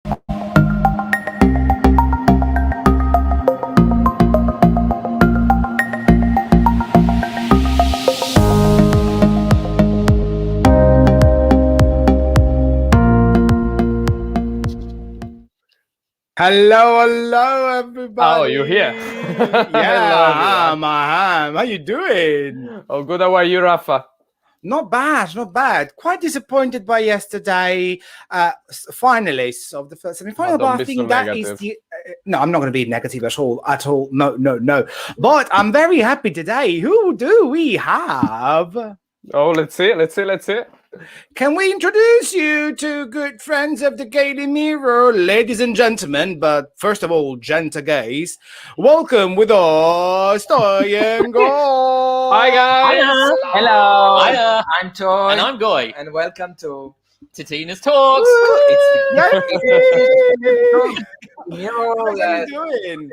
Hello, everybody. Oh, you're here. Yeah, I'm. How you doing? Oh, good. How are you, Rafa? Not bad. Quite disappointed by yesterday. Finalists of the first semi-final, but I think that is the. No, I'm not going to be negative at all. No. But I'm very happy today. Who do we have? Oh, let's see. Can we introduce you to good friends of the GaylyMirror, ladies and gentlemen? But first of all, genta gays, welcome with us, Toy and Goy. Hi, guys. Hello. Hiya. I'm Toy. And I'm Goy. And welcome to Tina's Talks. What Mirror. are you doing?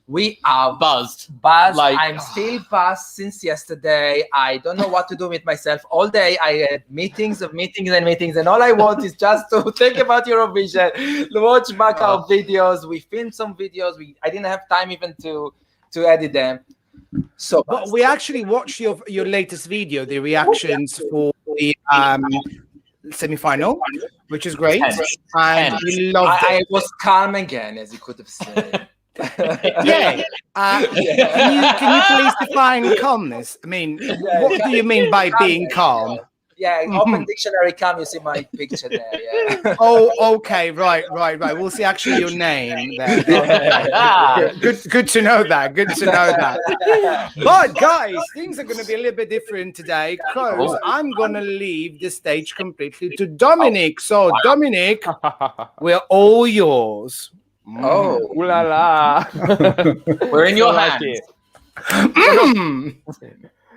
We are Buzzed. buzzed. I'm still buzzed since yesterday. I don't know what to do with myself. All day I had meetings, and all I want is just to think about Eurovision, watch back our videos. We filmed some videos. I didn't have time even to edit them. So, but we actually watched your latest video, the reactions for the semi-final, which is great, and we loved it. I was calm again, as you could have seen. Yeah. Can you please define calmness? I mean, what do you mean by being calm? Yeah, open dictionary, calm. You see my picture there. Yeah. Oh, okay, right. We'll see actually your name there. Good to know that. But guys, things are going to be a little bit different today because I'm going to leave the stage completely to Dominic. So Dominic, we're all yours. Oh, Ooh la la. We're in your hands.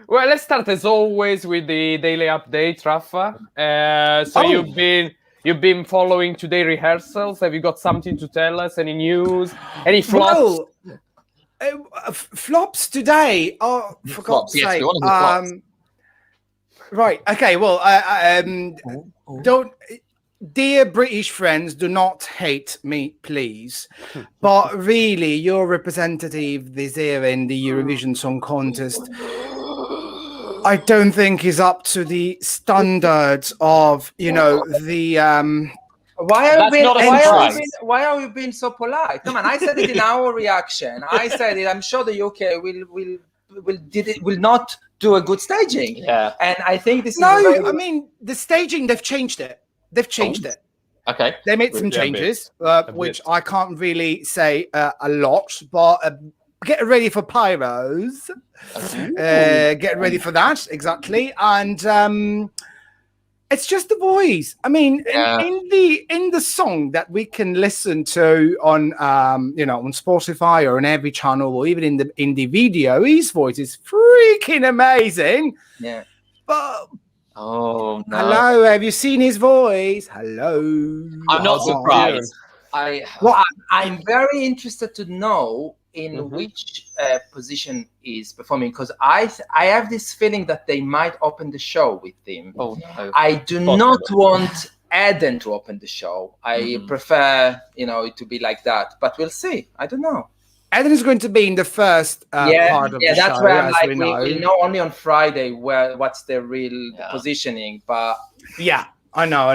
Well, let's start as always with the daily update, Rafa. You've been following today rehearsals. Have you got something to tell us? Any news? Any flops? Well, flops today. Oh, for God's sake. Right. Okay. Well, don't. Dear British friends, do not hate me, please. But really, your representative this year in the Eurovision Song Contest, I don't think is up to the standards of, the. Why are you being so polite? Come on, I said it in our reaction. I said it. I'm sure the UK will not do a good staging. Yeah, and I think this is. No, I mean the staging. They've changed it. it. Okay. They made some changes, which I can't really say a lot, but get ready for pyros. Get ready for that, exactly. And it's just the voice. I mean, in the song that we can listen to on on Spotify or on every channel or even in the video, his voice is freaking amazing. Yeah. But oh no. Hello, have you seen his voice? Hello. I'm not surprised. I'm very interested to know in which position he's performing, because I have this feeling that they might open the show with him. Oh no. I do not want Eden to open the show. I prefer it to be like that, but we'll see. I don't know. Eden is going to be in the first part of the show. Yeah, that's where I'm like, we know only on Friday what's their real positioning. But yeah, I know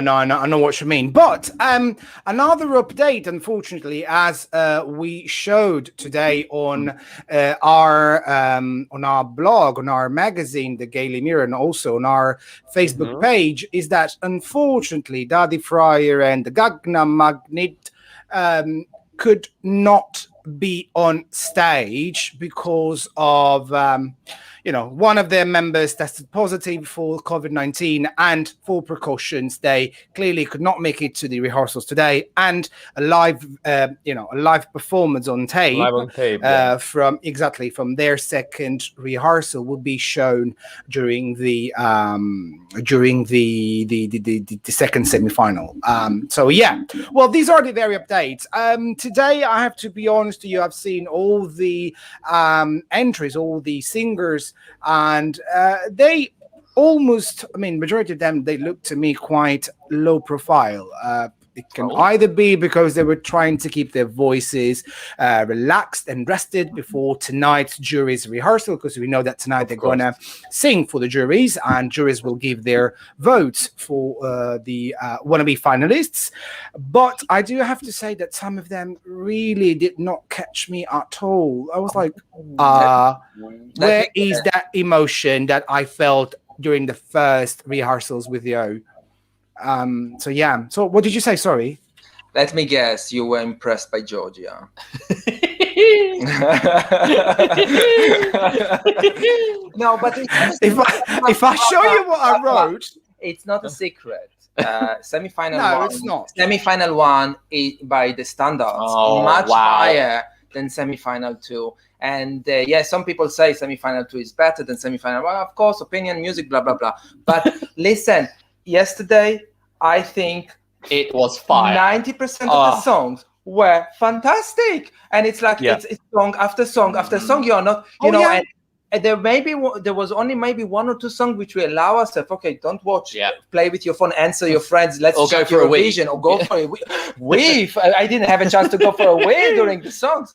what you mean. But another update, unfortunately, as we showed today on our blog, on our magazine, The GaylyMirror, and also on our Facebook page, is that unfortunately, Daddy Fryer and the Gangnam Magnet could not be on stage because of one of their members tested positive for COVID-19, and for precautions they clearly could not make it to the rehearsals today, and a live performance on tape, from their second rehearsal will be shown during the second semi-final. So yeah, well, these are the very updates. Today I have to be honest to you, I've seen all the entries, all the singers, and they almost, majority of them, they look to me quite low profile. It can either be because they were trying to keep their voices relaxed and rested before tonight's jury's rehearsal, because we know that tonight they're going to sing for the juries, and juries will give their votes for the wannabe finalists. But I do have to say that some of them really did not catch me at all. I was like, where is that emotion that I felt during the first rehearsals with Yo? So yeah. So what did you say? Sorry. Let me guess. You were impressed by Georgia. No, but if I show you what I wrote, it's not a secret. Semifinal no, one. it's not. Semifinal one is, by the standards, much higher than semifinal 2. And some people say semifinal 2 is better than semifinal 1. Of course, opinion, music, blah blah blah. But listen, yesterday I think it was fire. 90% of the songs were fantastic, and it's like it's song after song after song. You're not, and there was only maybe 1 or 2 songs which we allow ourselves. Okay, don't watch. Play with your phone. Answer your friends. Let's check Eurovision or go for a weave. I didn't have a chance to go for a weave during the songs.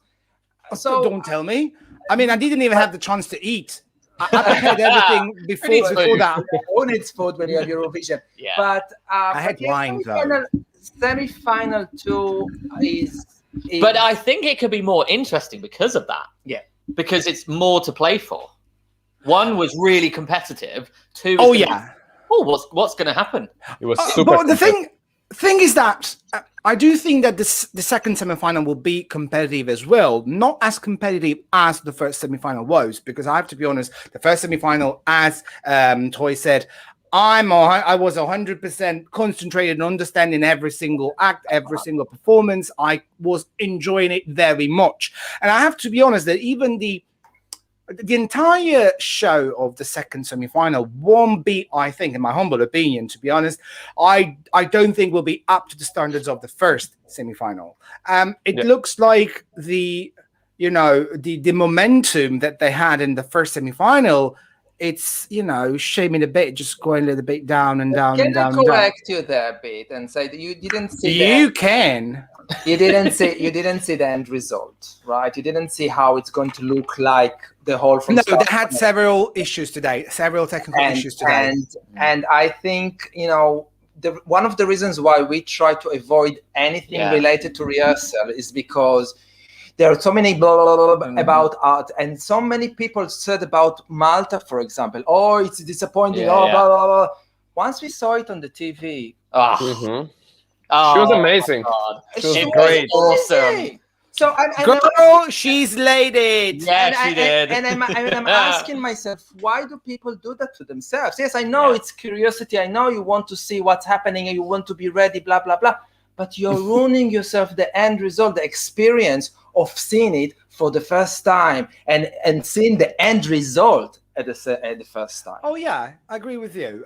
So don't tell me. I mean, I didn't even have the chance to eat. I prepared everything before that. Who needs food when you have Eurovision? But I had wine though. Semi-final 2 is. But I think it could be more interesting because of that. Yeah. Because it's more to play for. 1 was really competitive. 2 was what's going to happen? It was super. But the thing is that I do think that the second semifinal will be competitive as well. Not as competitive as the first semifinal was, because I have to be honest, the first semifinal, as Toy said, I was 100% concentrated on understanding every single act, every single performance. I was enjoying it very much. And I have to be honest that even the entire show of the second semifinal won't be, I think, in my humble opinion, to be honest, I don't think will be up to the standards of the first semifinal. It looks like the momentum that they had in the first semifinal, it's, shaming a bit, just going a little bit down and down and down. Can I correct you there a bit and say that you didn't see You didn't see the end result, right? You didn't see how it's going to look like the whole from they had several issues today, several technical issues today. And I think, one of the reasons why we try to avoid anything related to rehearsal is because there are so many blah, blah, blah, blah about art, and so many people said about Malta, for example, it's disappointing, blah, blah, blah. Once we saw it on the TV, she was amazing. She was great. Awesome. So she's laid it. Yeah, she did. And I'm asking myself, why do people do that to themselves? Yes, I know it's curiosity. I know you want to see what's happening and you want to be ready, blah, blah, blah. But you're ruining yourself the end result, the experience of seeing it for the first time and seeing the end result at the first time. Oh yeah, I agree with you,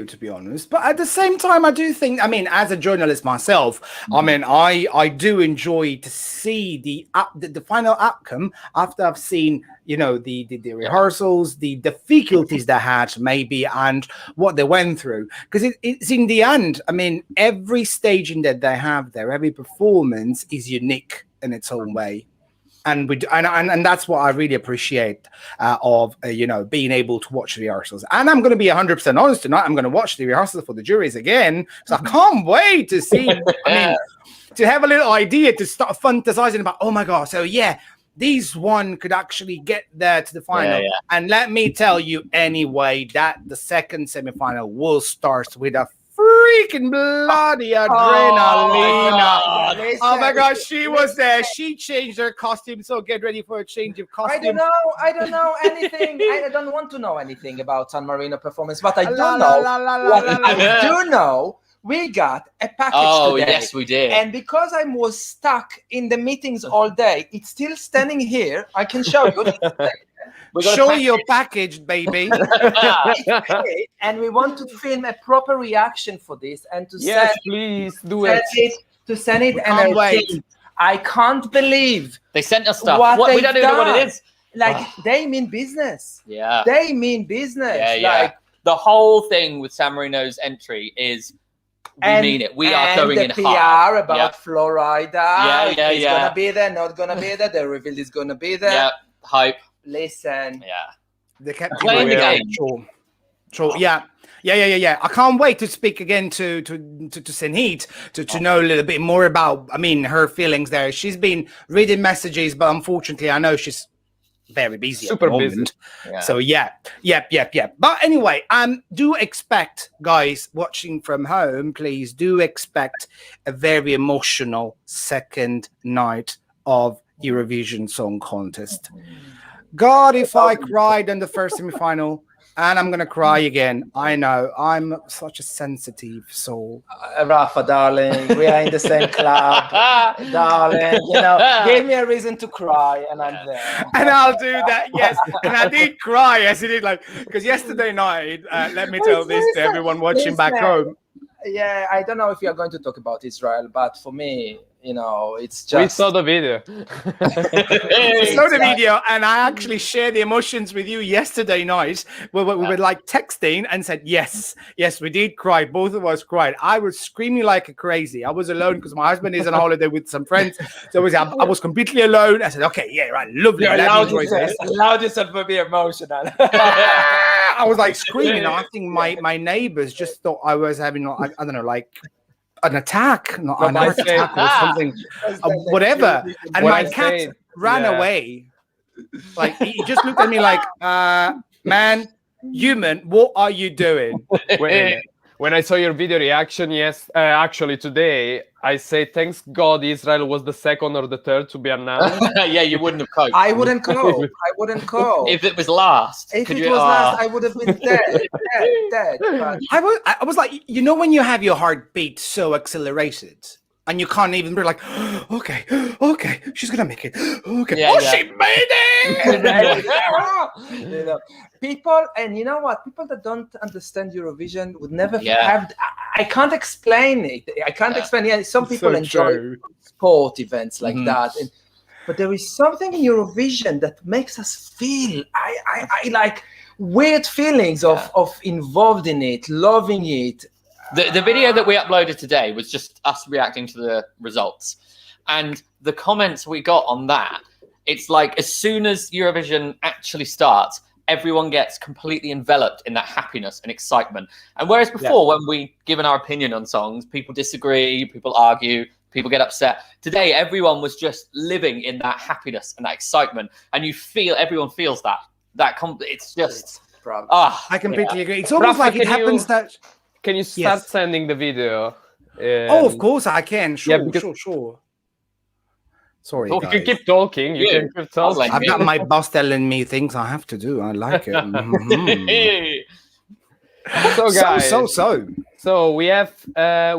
to be honest. But at the same time, I do think, as a journalist myself, I do enjoy to see the final outcome after I've seen, the rehearsals, the difficulties they had maybe, and what they went through. Because it's in the end, every staging that they have there, every performance is unique in its own way. And that's what I really appreciate of being able to watch the rehearsals. And I'm going to be 100% honest tonight. I'm going to watch the rehearsals for the juries again, because I can't wait to see. To have a little idea, to start fantasizing about. Oh my god! So these one could actually get there to the final. And let me tell you, anyway, that the second semifinal will start with a freaking bloody adrenaline. Oh my god, she was there. She changed her costume, so get ready for a change of costume. I don't know anything. I don't want to know anything about San Marino performance, but I do know. I do know we got a package today. Oh, yes, we did. And because I was stuck in the meetings all day, it's still standing here. I can show you. Show your package, baby. And we want to film a proper reaction for this and to please do it. To send it and wait. I can't believe they sent us stuff. We don't even know what it is. They mean business. Yeah. They mean business. Yeah. The whole thing with San Marino's entry is We mean it. We are going in PR hard. about Florida. Yeah. It's gonna be there, not gonna be there. The reveal is gonna be there. Yeah, hype. Listen. Yeah. They kept Playing the game. Sure. Yeah. I can't wait to speak again to Senhit to know a little bit more about, her feelings there. She's been reading messages, but unfortunately, I know she's very busy. Super at the busy. moment. Yeah. So yeah. But anyway, do expect, guys watching from home, please do expect a very emotional second night of Eurovision Song Contest. God, if I cried in the first semi-final, and I'm gonna cry again. I know, I'm such a sensitive soul. Rafa, darling, we are in the same club, darling. Give me a reason to cry, and I'm there. And I'll do that, yes. And I did cry, yes, it did, because yesterday night, let me tell this to everyone watching back home. Yeah, I don't know if you are going to talk about Israel, but for me, it's just... We saw the video. I saw the video, and I actually shared the emotions with you yesterday night. We were texting and said, yes, we did cry. Both of us cried. I was screaming like crazy. I was alone because my husband is on holiday with some friends. So I was completely alone. I said, okay, yeah, right, lovely. Allowed yourself to be emotional. I was screaming. I think my neighbors just thought I was having, I don't know, an attack, not an heart attack or something, whatever. And my cat ran away. He just looked at me man, human, what are you doing? When I saw your video reaction, actually today, I say thanks God Israel was the second or the third to be announced. Yeah, you wouldn't have coped. I wouldn't go. If it was last. If it was last, I would have been dead. But... I was like, when you have your heartbeat so accelerated and you can't even be okay, she's gonna make it. Okay, she made it. People, and you know what? People that don't understand Eurovision would never have. I can't explain it. I can't explain. Yeah, some people enjoy sport events like that, but there is something in Eurovision that makes us feel. I like weird feelings of involved in it, loving it. The video that we uploaded today was just us reacting to the results, and the comments we got on that. It's as soon as Eurovision actually starts, everyone gets completely enveloped in that happiness and excitement. And whereas before, when we given our opinion on songs, people disagree, people argue, people get upset. Today, everyone was just living in that happiness and that excitement, and everyone feels that. It's just. I completely agree. It's almost Rafa, it happens that. Can you start sending the video? Of course I can. Sure. Sorry, you can keep talking. You can keep talking. I've got my boss telling me things I have to do. I like it. So guys, so we have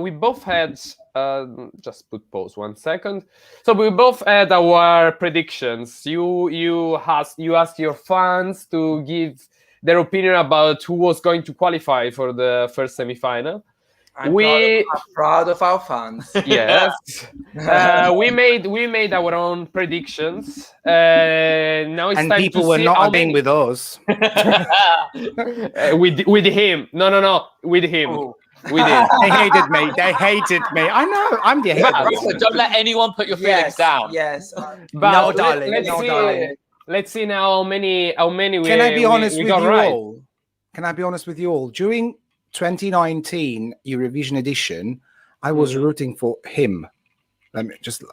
we both had just put pause 1 second. So we both had our predictions. You asked your fans to give their opinion about who was going to qualify for the first semi-final. I'm proud of our fans. Yes. We made our own predictions. Now it's time people to were see not how agreeing with us. with him. No. With him. Oh. With him. They hated me. I know. I'm the hater. Don't let anyone put your feelings down. Yes. But no, darling. Darling. Let's see now how many Can I be honest with you right. all? Can I be honest with you all? During 2019 Eurovision edition, I was rooting for him. Let me just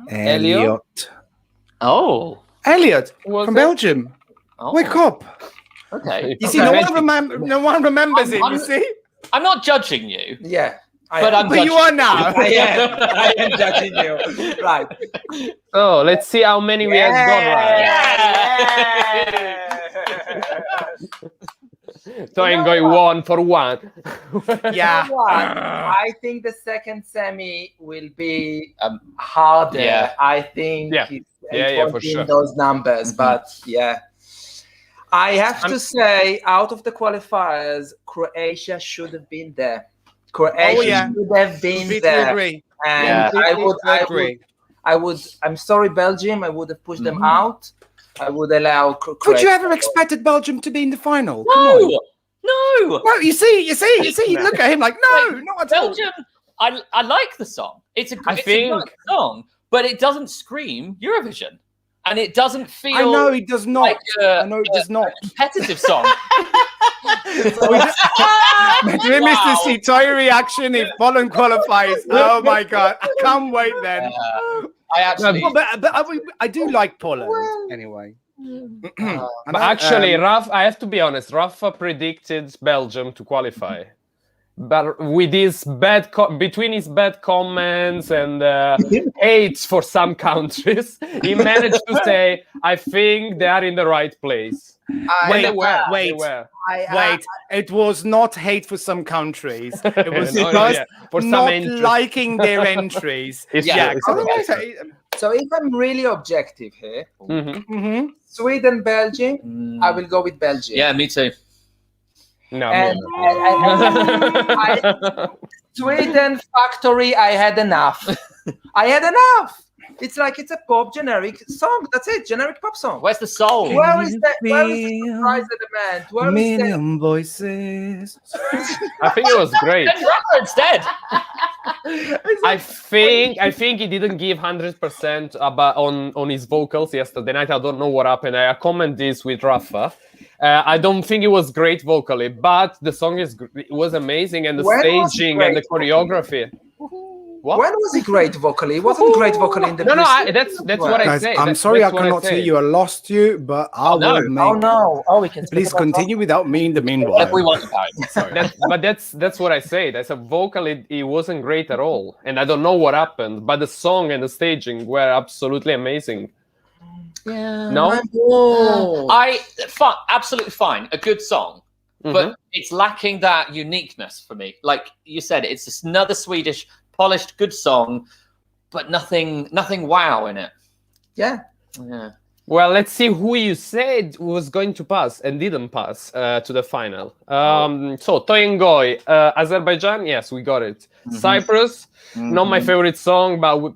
Elliot. Oh, Elliot from Belgium. Oh. Wake up! Okay. You see, no one remembers him. You see, I'm not judging you. Yeah. But you are now. I am judging you. Right. So let's see how many we have got right. So I'm going 1 for 1. Yeah. I think the second semi will be harder. Yeah. I think it won't for be sure. in those numbers, but I have to say, out of the qualifiers, Croatia should have been there. Croatia should have been there. Agree. And I would. I'm sorry, Belgium. I would have pushed them out. I would allow. Could you ever expected Belgium to be in the final? No, No. No, you see, you look at him like, no, Like, not at all. Belgium. I like the song. It's a I it's think- a nice song, but it doesn't scream Eurovision, and it doesn't feel. I know it does not. like I know it does not. competitive song. Do we miss to see Toy reaction if Poland qualifies? Oh my god, I can't wait then. I actually. No, but I do like Poland anyway. But actually, I have to be honest, Rafa predicted Belgium to qualify. But with his between his bad comments and hates for some countries, he managed to say, "I think they are in the right place." Wait, They were. Wait, it was not hate for some countries. It was No, just for some not entries. liking their entries. Yeah, So if I'm really objective here, Mhm. Sweden, Belgium, I will go with Belgium. Yeah, me too. No, And, Sweden factory, I had enough. It's like it's a pop generic song. That's it, generic pop song. Where's the soul? Where is the surprise element? Where is the Million voices. I think it was great. Ben Rafa instead. I think he didn't give 100% on his vocals yesterday night. I don't know what happened. I comment this with Rafa. I don't think it was great vocally, but the song it was amazing, and the When was it staging and the great choreography. What? When was he great vocally? He wasn't great vocally in the No, pre-season. that's what I Guys, say. I'm sorry I cannot hear you. I lost you, but I will make. Oh no! Oh, we can. speak Please about continue without me in the meanwhile. Everyone about it. Sorry. But that's what I say. That's a vocally it wasn't great at all, and I don't know what happened. But the song and the staging were absolutely amazing. Yeah. No? Absolutely fine. A good song, but it's lacking that uniqueness for me. Like you said, it's just another Swedish polished good song, but nothing wow in it. Yeah. Yeah. Well, let's see who you said was going to pass and didn't pass to the final. So, Toyengoy, Azerbaijan, yes, we got it. Cyprus, not my favorite song, but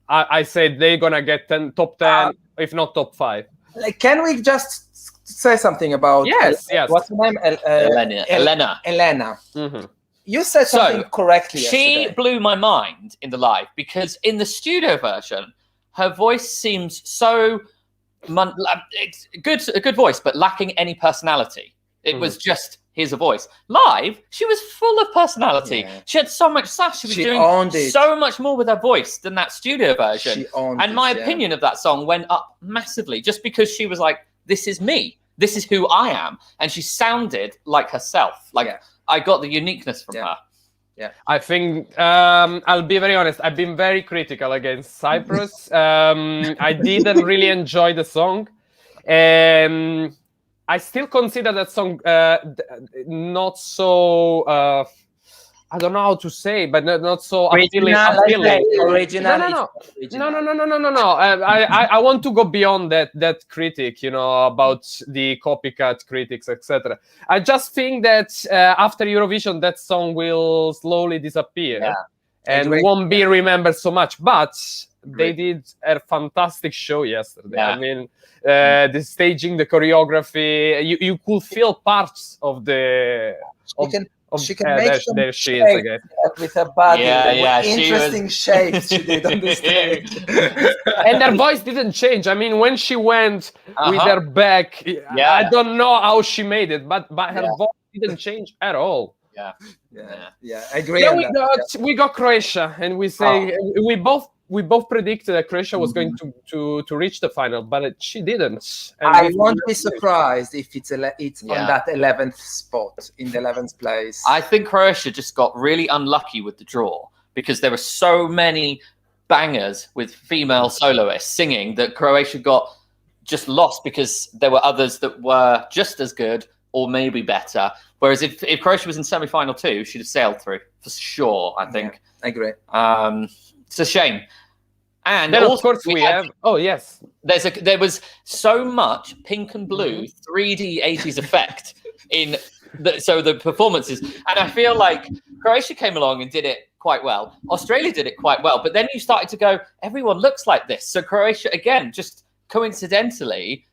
I said they're going to get top 10, if not top 5. Like, can we just say something about? Yes. What's her name? Elena. Elena. Mm-hmm. You said something correctly. She yesterday. blew my mind in the live because in the studio version, her voice seems so it's a good voice, but lacking any personality. It was just here's a voice. Live, she was full of personality. Yeah. She had so much sass. She was She doing owned it. so much more with her voice than that studio version. She owned and it, my yeah. opinion of that song went up massively just because she was like, "This is me. This is who I am," and she sounded like herself. Like I got the uniqueness from her. Yeah. I think I'll be very honest. I've been very critical against Cyprus. I didn't really enjoy the song. I still consider that song not so. I don't know how to say, but not so appealing. Original. No. I want to go beyond that critic, about the copycat critics, etc. I just think that after Eurovision, that song will slowly disappear and won't be remembered so much. But they did a fantastic show yesterday. Yeah. I mean, the staging, the choreography, you could feel parts of the. She can make some there she is again. with her body. Yeah, interesting shapes she did on the stage. And her voice didn't change. I mean, when she went with her back, I don't know how she made it, but her voice didn't change at all. Yeah, I agree. Then we got Croatia, and we say we both predicted that Croatia was going to reach the final, but she didn't. And I won't be surprised if it's on that 11th spot, in the 11th place. I think Croatia just got really unlucky with the draw because there were so many bangers with female soloists singing that Croatia got just lost because there were others that were just as good or maybe better. Whereas if Croatia was in semi-final too, she'd have sailed through for sure, I think. I agree. It's a shame. And then, also, of course, we have. Oh yes, there was so much pink and blue 3D 80s effect in the performances, and I feel like Croatia came along and did it quite well. Australia did it quite well, but then you started to go, everyone looks like this. So Croatia again, just coincidentally,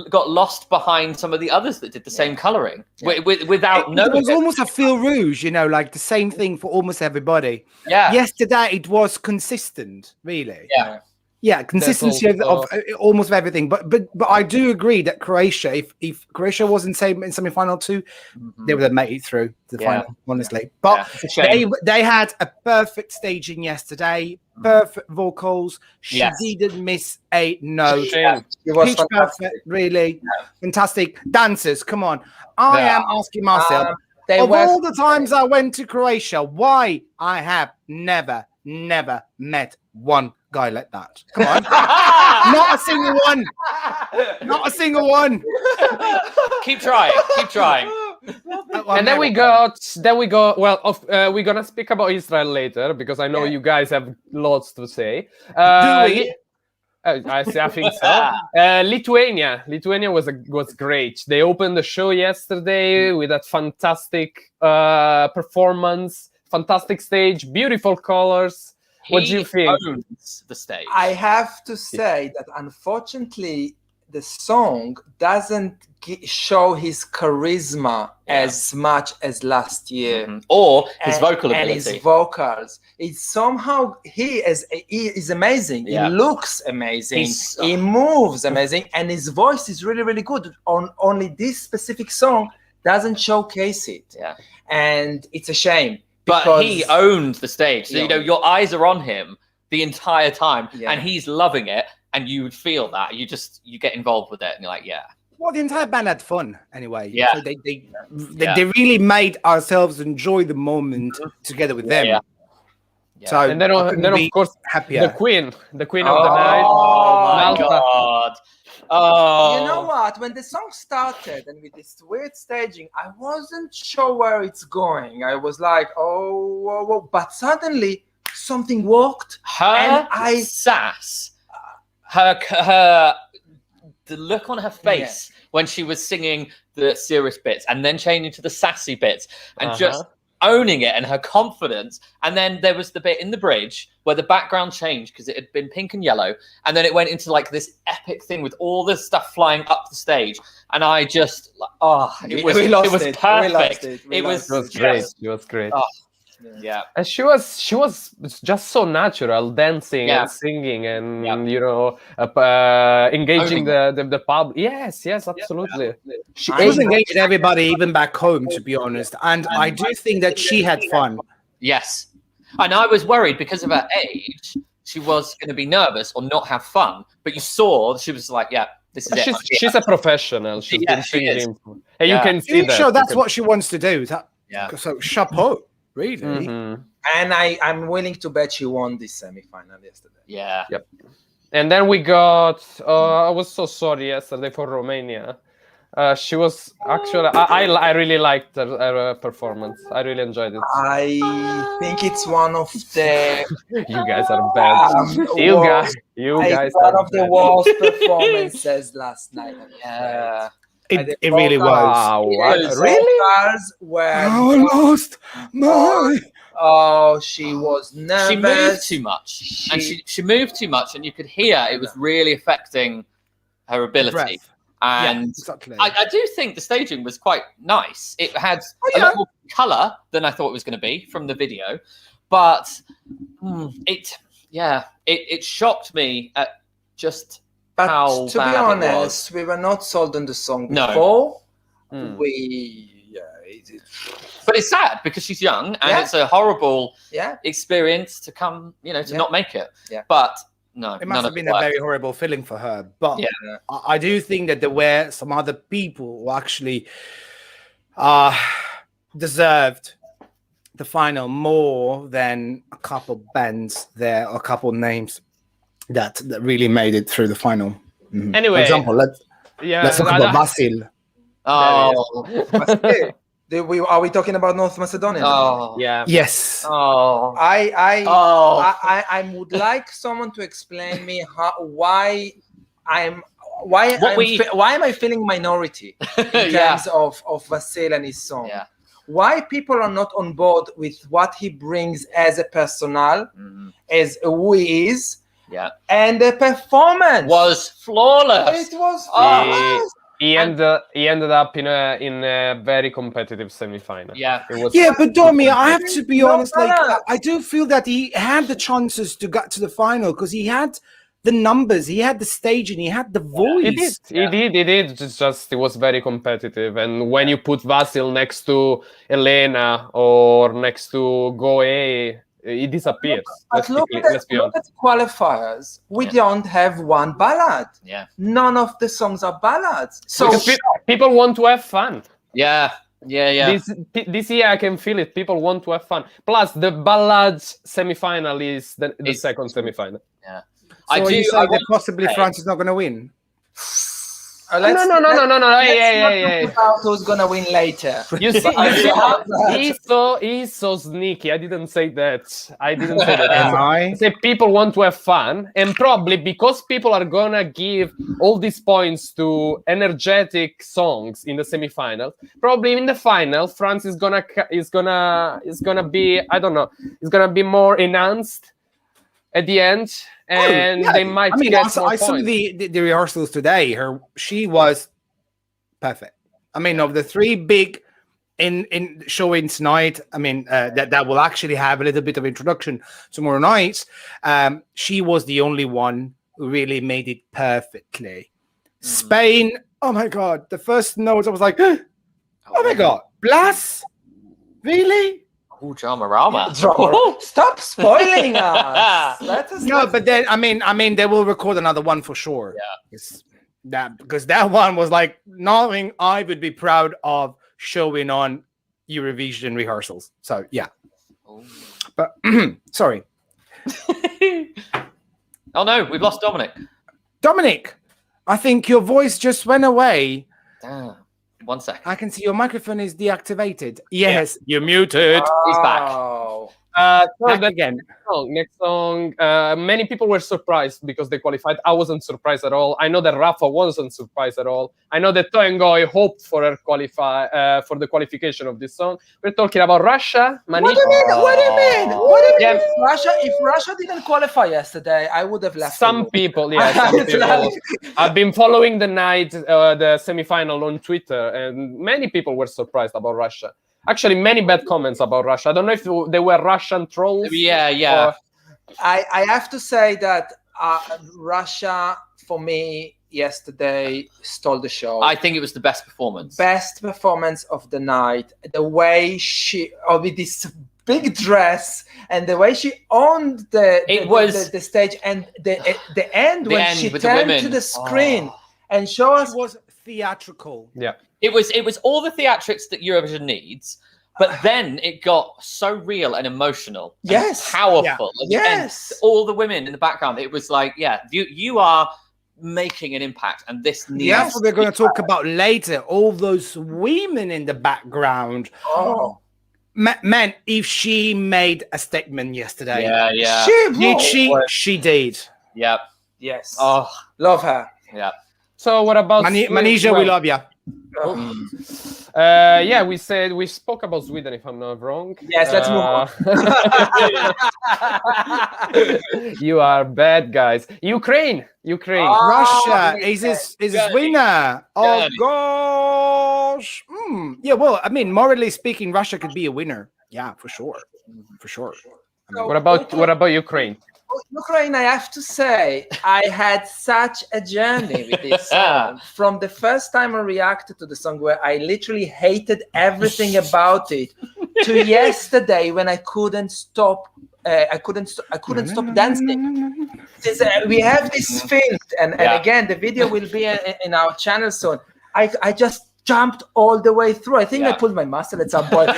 got lost behind some of the others that did the same colouring without It knowing was it. almost a fil rouge, like the same thing for almost everybody. Yeah. Yesterday it was consistent, really. Yeah. Yeah, consistency of almost everything. But I do agree that Croatia, if Croatia was in semi-final too, they would have made it through the final, honestly. But they had a perfect staging yesterday, perfect vocals. She didn't miss a note. Pitch perfect, really fantastic. Dancers, come on. I am asking myself, all the times I went to Croatia, why I have never met one guy like that. Come on. Not a single one. Not a single one. Keep trying. And then we got. Well, we're gonna speak about Israel later because I know you guys have lots to say. Do we? I think so. Lithuania was great. They opened the show yesterday with that fantastic performance, fantastic stage, beautiful colors. What do you think? Owns the stage. I have to say that unfortunately, the song doesn't show his charisma as much as last year, or his vocal ability and his vocals. It's somehow he is amazing. Yeah. He looks amazing. He moves amazing, and his voice is really, really good. Only this specific song doesn't showcase it. Yeah, and it's a shame. But he owned the stage. So, your eyes are on him the entire time, and he's loving it, and you would feel that. You get involved with it, and you're like, Well, the entire band had fun anyway. Yeah. So they really made ourselves enjoy the moment together with them. Yeah. So and then of course happier. the queen of the night. Oh my God. Oh, you know what? When the song started and with this weird staging, I wasn't sure where it's going. I was like, oh, but suddenly something worked. Her sass, the look on her face when she was singing the serious bits and then changing to the sassy bits and just owning it, and her confidence. And then there was the bit in the bridge where the background changed because it had been pink and yellow, and then it went into like this epic thing with all this stuff flying up the stage, and I just it was perfect. It was great. It was great. Yeah, and she was just so natural, dancing and singing, and engaging the public. Yes, absolutely. She was engaging everybody, even back home, to be honest. And I do think that she had fun. Yes, and I was worried because of her age, she was going to be nervous or not have fun. But you saw she was like, this is it. She's a professional. She's been singing, and you can see that. Sure, that's what she wants to do. So chapeau. Really? And I'm willing to bet she won this semi-final yesterday. Yeah. Yep. And then we got. I was so sorry yesterday for Romania. She was actually. I really liked her performance. I really enjoyed it. I think it's one of the. You guys are bad. You guys. One of the worst performances last night. Yeah. It really was. Wow, really? I lost my. Oh, she was nervous. She moved too much, and she moved too much, and you could hear it was really affecting her ability. And exactly. I do think the staging was quite nice. It had a lot more colour than I thought it was going to be from the video, but it shocked me at just. But to be honest, we were not sold on the song before. No. But it's sad because she's young, and it's a horrible experience to come, to not make it. Yeah. But no, it must have been a very horrible feeling for her. But I do think that there were some other people who actually deserved the final more than a couple bands there, or a couple names that really made it through the final. Anyway, for example, let's talk about Vasil. Oh, are we talking about North Macedonia? Oh, yeah. Yes. Oh, I would like someone to explain me why am I feeling minority in terms of Vasil and his song? Yeah. Why people are not on board with what he brings as a personal, as who he is, Yeah. And the performance Was flawless. It was Oh. He ended up in a very competitive semifinal. Yeah. It was. Yeah, but Domi, I have to be No honest. Like, balance. I do feel that he had the chances to get to the final because he had the numbers, he had the staging, he had the voice. He did. It's just it was very competitive. And when you put Vasil next to Elena or next to Goe, it disappears. But look at the qualifiers. We don't have one ballad. Yeah. None of the songs are ballads. So Because people want to have fun. Yeah. This year I can feel it. People want to have fun. Plus, the ballads semifinal is the second semifinal. Yeah. So you say that possibly France is not going to win? No. Hey. About who's gonna win later? You see, he's so sneaky. I didn't say that. Am I? I said people want to have fun, and probably because people are gonna give all these points to energetic songs in the semifinal. Probably in the final, France is gonna be, I don't know, it's gonna be more enhanced at the end. And they might get more I saw points. the rehearsals today. She was perfect. I mean, of the three big in showing tonight, I mean, that will actually have a little bit of introduction tomorrow night. She was the only one who really made it perfectly. Spain, oh my God, the first notes, I was like, oh my God, Blas? Really? Oh, drama. Stop spoiling us. But then I mean, they will record another one for sure. Yeah, because that one was like nothing I would be proud of showing on Eurovision rehearsals. So yeah. Oh. But sorry, Oh no, we've lost Dominic. I think your voice just went away. Damn. 1 second. I can see your microphone is deactivated. Yes, you're muted. He's back. Back again. Next song. Many people were surprised because they qualified. I wasn't surprised at all. I know that Rafa wasn't surprised at all. I know that Toengoy hoped for her for the qualification of this song. We're talking about Russia. What do you mean? Yeah. If Russia didn't qualify yesterday, I would have left. Some people. I've been following the semifinal on Twitter, and many people were surprised about Russia. Actually, many bad comments about Russia. I don't know if they were Russian trolls. Yeah. I have to say that Russia, for me, yesterday stole the show. I think it was the best performance. Best performance of the night. The way with this big dress and the way she owned the stage and the end when she turned to the screen and showed us. It was theatrical. Yeah. It was all the theatrics that Eurovision needs, but then it got so real and emotional. Yes. And powerful. Yeah. And all the women in the background. It was like, you are making an impact, and this needs. That's what we're going to talk about later. All those women in the background. Oh. Man, if she made a statement yesterday. Yeah. Did she? She did. Yep. Yes. Oh, love her. yeah. So what about Manisha? We love you. We spoke about Sweden, if I'm not wrong. Yes, let's move on. You are bad guys. Ukraine. Russia is his winner. Oh gosh. Yeah. Well, I mean, morally speaking, Russia could be a winner. Yeah, for sure. I mean, what about Ukraine? Ukraine, I have to say, I had such a journey with this song. From the first time I reacted to the song, where I literally hated everything about it, to yesterday when I couldn't stop. I couldn't stop dancing. Since we have this film, and again, the video will be in our channel soon. I just jumped all the way through. I think I pulled my muscle at some point.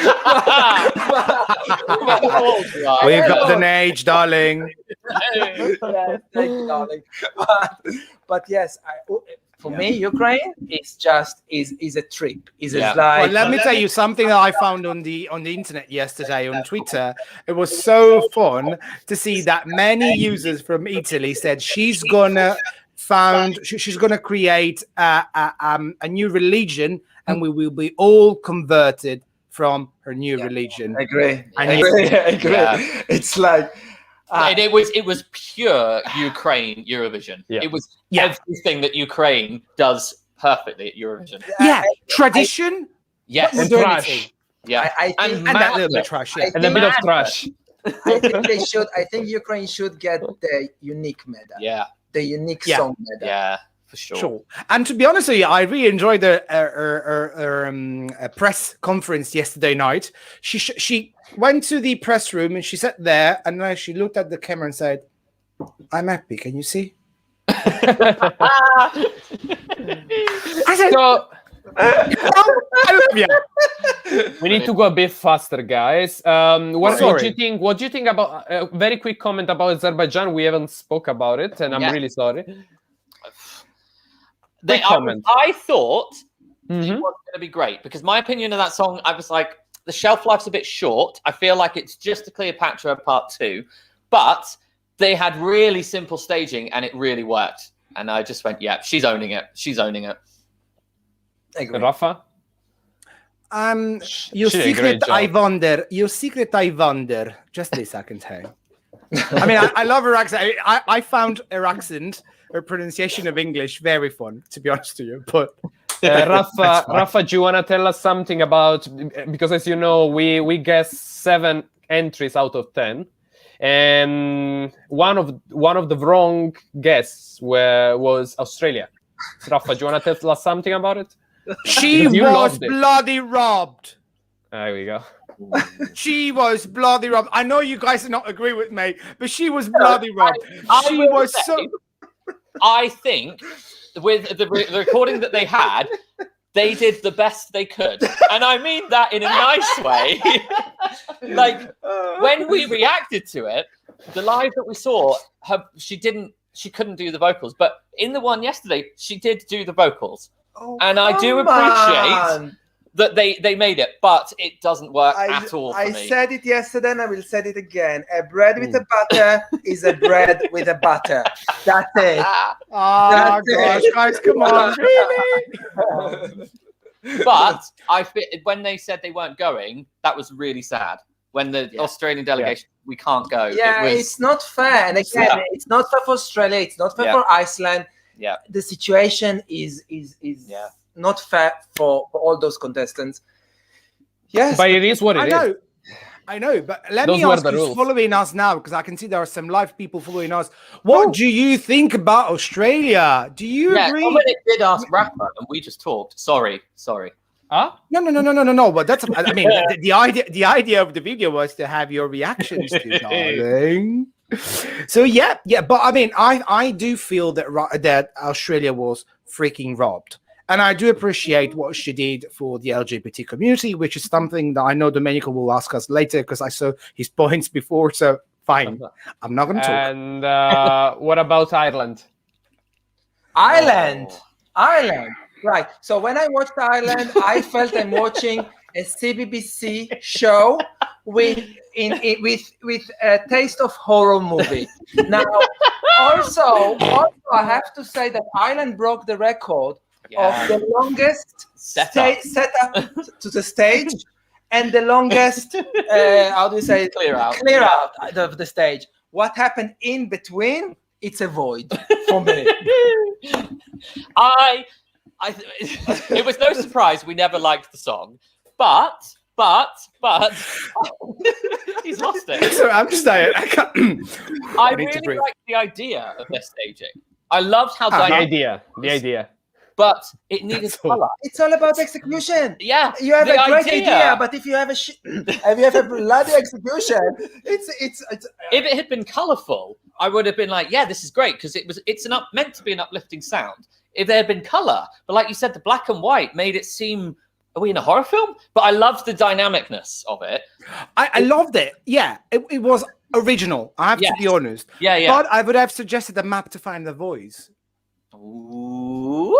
We've got an age, darling. Thank you, darling. But yes, for me, Ukraine is a trip. Well, let me tell you something that I found on the internet yesterday on Twitter. It was so fun to see that many users from Italy said she's gonna create a new religion, and we will be all converted from her new religion. I agree. I agree. Yeah. It's like And it was pure Ukraine Eurovision. Yeah. It was everything that Ukraine does perfectly at Eurovision. Yeah, tradition. Yes, And modernity. trash. yeah, I think, And that little bit trash. Yeah. And a bit of trash. I think they should. I think Ukraine should get the unique medal. yeah, The unique Yeah. song medal. yeah, for sure. Sure. And to be honest with you, I really enjoyed the press conference yesterday night. She went to the press room and she sat there and then she looked at the camera and said, "I'm happy. Can you see?" I said, So I love you. we need to go a bit faster, guys. What do Sorry. you think? What do you think about a very quick comment about Azerbaijan? We haven't spoke about it, and I'm Yeah. really sorry. I thought it Mhm. was going to be great because my opinion of that song, I was like, the shelf life's a bit short. I feel like it's just a Cleopatra Part 2, but they had really simple staging and it really worked. And I just went, yeah, she's owning it. She's owning it. Agree. Rafa? Your She did a secret, great job. I wonder. Your secret, I wonder. Just this, I can tell. I mean, I love her accent. I found her accent, her pronunciation of English, very fun, to be honest with you. But Rafa, do you want to tell us something about, because as you know, we guessed 7 entries out of 10, and one of the wrong guesses was Australia. Rafa, do you want to tell us something about it? she You was loved it. bloody robbed. There we go. She was bloody robbed. I know you guys do not agree with me, but she was bloody robbed. I She will was say, so. I think with the recording that they had, they did the best they could. And I mean that in a nice way. Like, when we reacted to it, the live that we saw, she couldn't do the vocals. But in the one yesterday, she did do the vocals. Oh, And I do come appreciate on. that they made it, but it doesn't work at all for I me. said it yesterday and I will say it again. A bread with a butter is a bread with a butter. That's it. Oh That's gosh, it. guys, come on, really? But when they said they weren't going, that was really sad. When the Australian delegation, we can't go. Yeah, it was, it's not fair. And again, Yeah. it's not fair for Australia. It's not fair Yeah. for Iceland. Yeah. The situation is Yeah. not fair for all those contestants. Yes. But it is what it is. I know, but let Those me were ask the who's rules. following us now, because I can see there are some live people following us. What do you think about Australia? Do you yeah, agree? somebody did ask Rafa, and we just talked. Sorry. Huh? No. But that's, I mean, the idea of the video was to have your reactions to darling. So yeah. But I mean, I do feel that Australia was freaking robbed. And I do appreciate what she did for the LGBT community, which is something that I know Domenico will ask us later because I saw his points before. So fine, I'm not going to talk. And what about Ireland? Ireland. Right. So when I watched Ireland, I felt I'm watching a CBBC show with a taste of horror movie. Now, also I have to say that Ireland broke the record of the longest setup to the stage and the longest how do you say Clear out of the stage. What happened in between? It's a void for me. It was no surprise we never liked the song, but he's lost it. Sorry, I'm just saying. I need to really breathe. liked the idea of their staging. I loved how The dynamic, idea. but it needed That's all. color. It's all about execution. Yeah, You have the a great idea, but if you have a bloody execution, it's if it had been colorful, I would have been like, yeah, this is great because it's meant to be an uplifting sound. If there had been color, but like you said, the black and white made it seem, are we in a horror film? But I loved the dynamicness of it. I loved it. Yeah, it was original. I have to be honest. Yeah. But I would have suggested a map to find the voice. Ooh.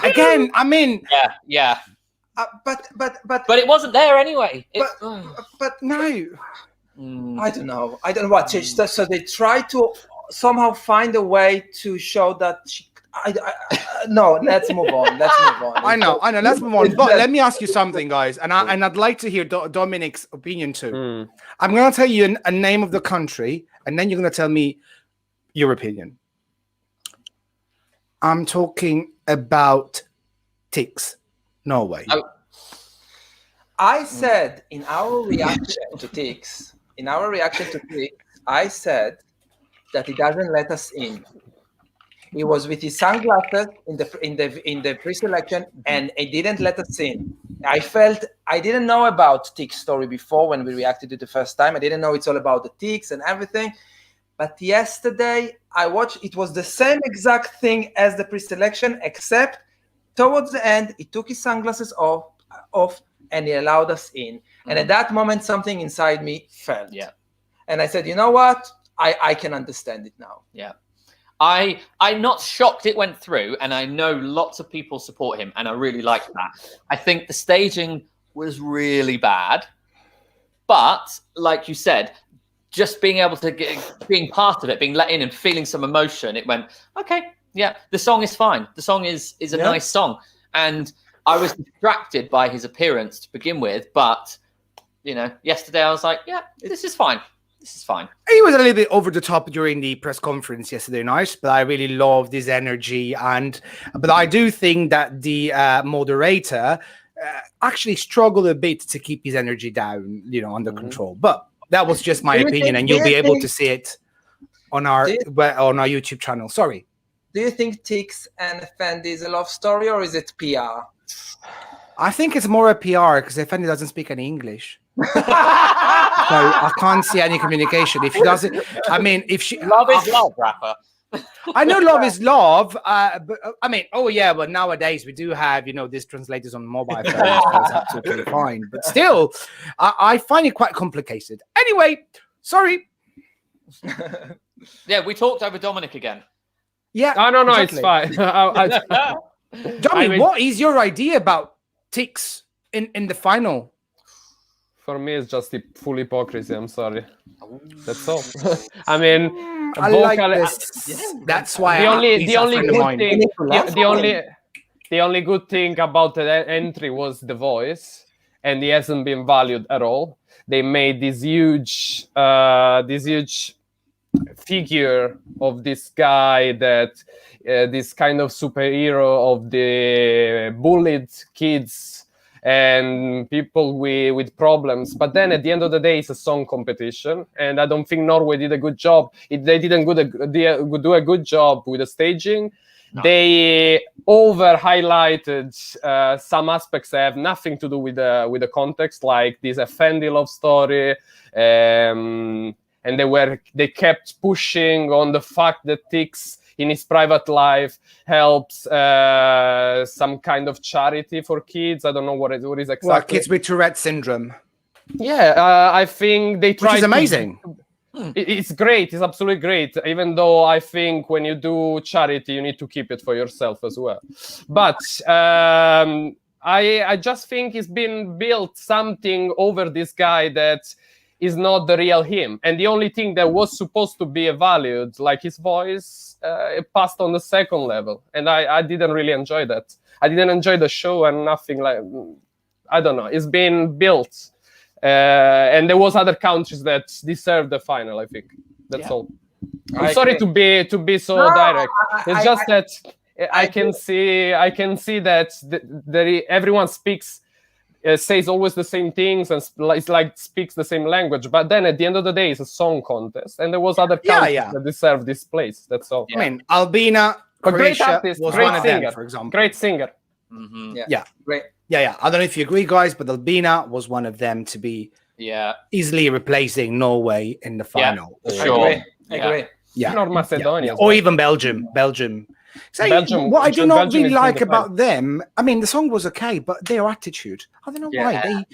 Again, I mean, Yeah. but it wasn't there anyway. but no. I don't know what. So they try to somehow find a way to show that No, let's move on. Let's move on. I know. Let's move on. But let me ask you something, guys, and I'd like to hear Dominic's opinion too. I'm going to tell you a name of the country, and then you're going to tell me your opinion. I'm talking about Tix, Norway. I said in our reaction to Tix, I said that he doesn't let us in. He was with his sunglasses in the pre-selection, and he didn't let us in. I didn't know about Tix story before when we reacted to it the first time. I didn't know it's all about the Tix and everything. But yesterday I watched. It was the same exact thing as the pre-selection, except towards the end he took his sunglasses off and he allowed us in. And at that moment, something inside me fell. Yeah. And I said, you know what? I can understand it now. Yeah. I'm not shocked it went through, and I know lots of people support him, and I really like that. I think the staging was really bad, but like you said, just being able to being part of it, being let in and feeling some emotion, it went, okay, yeah, the song is fine. The song is a nice song. And I was distracted by his appearance to begin with, but, yesterday I was like, yeah, this is fine. This is fine. He was a little bit over the top during the press conference yesterday night, but I really loved his energy. But I do think that the moderator actually struggled a bit to keep his energy down, under control. But that was just my opinion, and you'll be able to see it on our YouTube channel. Sorry. Do you think Tix and Effendi is a love story, or is it PR? I think it's more a PR because Effendi doesn't speak any English. So I can't see any communication. If she doesn't, love is love, rapper. I know love is love, but but nowadays we do have, these translators on mobile phones. That's absolutely fine. But still, I find it quite complicated. Anyway, sorry. Yeah, we talked over Dominic again. Yeah. No, exactly. it's fine. Dominic, what is your idea about Tix in the final? For me, it's just full hypocrisy. I'm sorry. That's all. I like this. That's why the only good thing about the entry was the voice, and he hasn't been valued at all. They made this huge figure of this guy that this kind of superhero of the bullied kids and people with problems. But then at the end of the day, it's a song competition, and I don't think Norway did a good job. They didn't do a good job with the staging. No. They over-highlighted some aspects that have nothing to do with the context, like this Effendi love story, and they kept pushing on the fact that Tix in his private life helps some kind of charity for kids. I don't know what is exactly. Well, kids with Tourette syndrome. Yeah, I think they tried. Which is amazing. It's great. It's absolutely great. Even though I think when you do charity, you need to keep it for yourself as well. But I just think it's been built something over this guy that is not the real him. And the only thing that was supposed to be valued, like his voice, it passed on the second level. And I didn't really enjoy that. I didn't enjoy the show and nothing like, I don't know. It's been built. And there was other countries that deserved the final, I think. That's all. I'm sorry to be so direct. It's just that I can see that everyone speaks, says always the same things, and it's like speaks the same language. But then at the end of the day, it's a song contest, and there was other countries that deserved this place. That's all. I mean, Albina, Croatia great artist, was great one of singer, them, for example. Great singer. Mm-hmm. Yeah, great. Yeah. I don't know if you agree, guys, but Albina was one of them to be easily replacing Norway in the final. Yeah, sure. I agree. Yeah. Or Macedonia. Or even Belgium. So what I do not really like about them, I mean, the song was okay, but their attitude, I don't know why.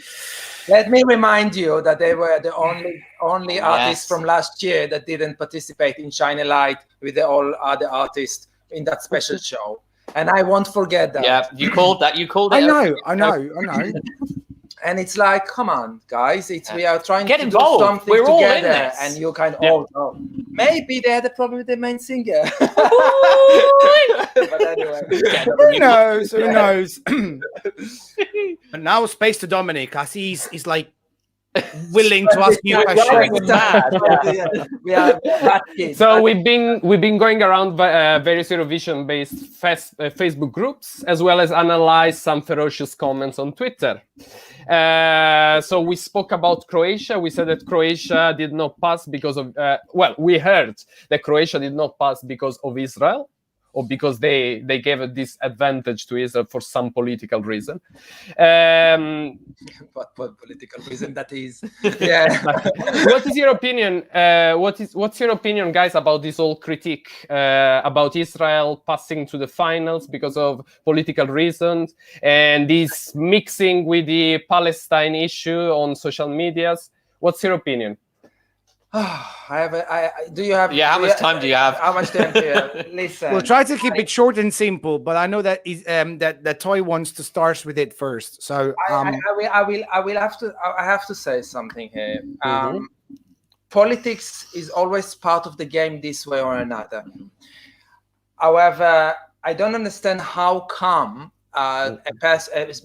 Let me remind you that they were the only artists from last year that didn't participate in Shine a Light with all other artists in that special show. And I won't forget that. Yeah, you called that. I know. And it's like, come on, guys, we are trying Get to involved. do something We're together, all in this. and you kind of Maybe they had a problem with the main singer. But anyway, Who knows? Who knows? But now space to Dominic, as he's like willing to ask you questions. We are that kids. So we've been going around various Eurovision-based Facebook groups, as well as analyze some ferocious comments on Twitter. So we spoke about Croatia. We said that Croatia did not pass because of we heard that Croatia did not pass because of Israel, or because they gave a disadvantage to Israel for some political reason. What political reason that is? Yeah. What is your opinion? What's your opinion, guys, about this whole critique about Israel passing to the finals because of political reasons, and this mixing with the Palestine issue on social medias? What's your opinion? Do you have? Yeah, how much time do you have? How much time do you have? Listen. We'll try to keep it short and simple, but I know that that Toy wants to start with it first. So I have to say something here. Politics is always part of the game, this way or another. However, I don't understand how come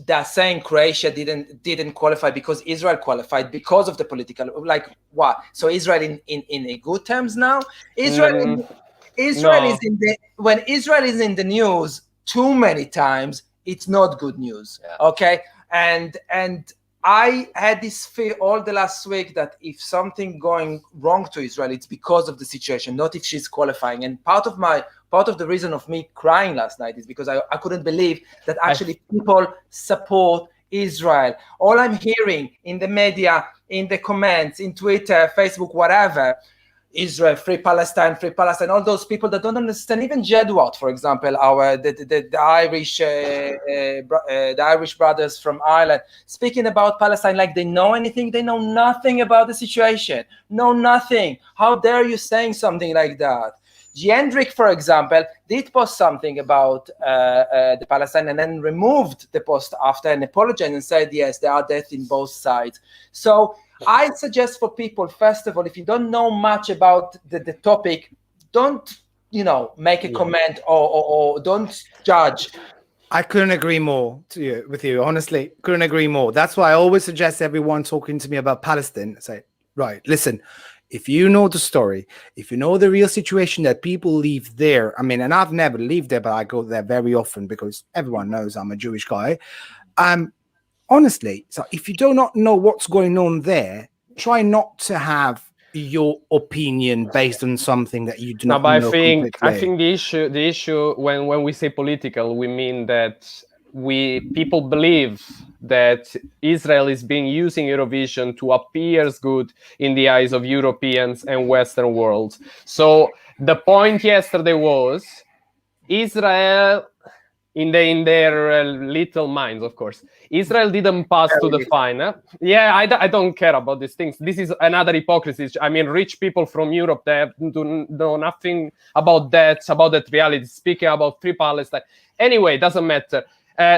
they're saying Croatia didn't qualify because Israel qualified because of the political, like what? So Israel in a good terms now? Israel is when Israel is in the news too many times, it's not good news. Yeah. Okay, and I had this fear all the last week that if something going wrong to Israel, it's because of the situation, not if she's qualifying. And part of the reason of me crying last night is because I couldn't believe that actually people support Israel. All I'm hearing in the media, in the comments, in Twitter, Facebook, whatever, Israel, free Palestine, all those people that don't understand, even Jedward, for example, the Irish brothers from Ireland, speaking about Palestine like they know anything. They know nothing about the situation. Know nothing. How dare you saying something like that? Jendrik, for example, did post something about the Palestine and then removed the post after and apologized and said, yes, there are deaths in both sides. So I suggest for people, first of all, if you don't know much about the topic, don't, make a comment or don't judge. I couldn't agree more with you. Honestly, couldn't agree more. That's why I always suggest everyone talking to me about Palestine, say, right, listen, if you know the story, if you know the real situation that people live there, and I've never lived there, but I go there very often because everyone knows I'm a Jewish guy. Honestly, so if you do not know what's going on there, try not to have your opinion based on something that you do not know. I think the issue when we say political, we mean that people believe that Israel is being using Eurovision to appear good in the eyes of Europeans and Western world. So the point yesterday was Israel, in their little minds, of course, Israel didn't pass to the final. Yeah, I don't care about these things. This is another hypocrisy. Rich people from Europe, they do know nothing about that reality, speaking about free Palestine. Anyway, doesn't matter.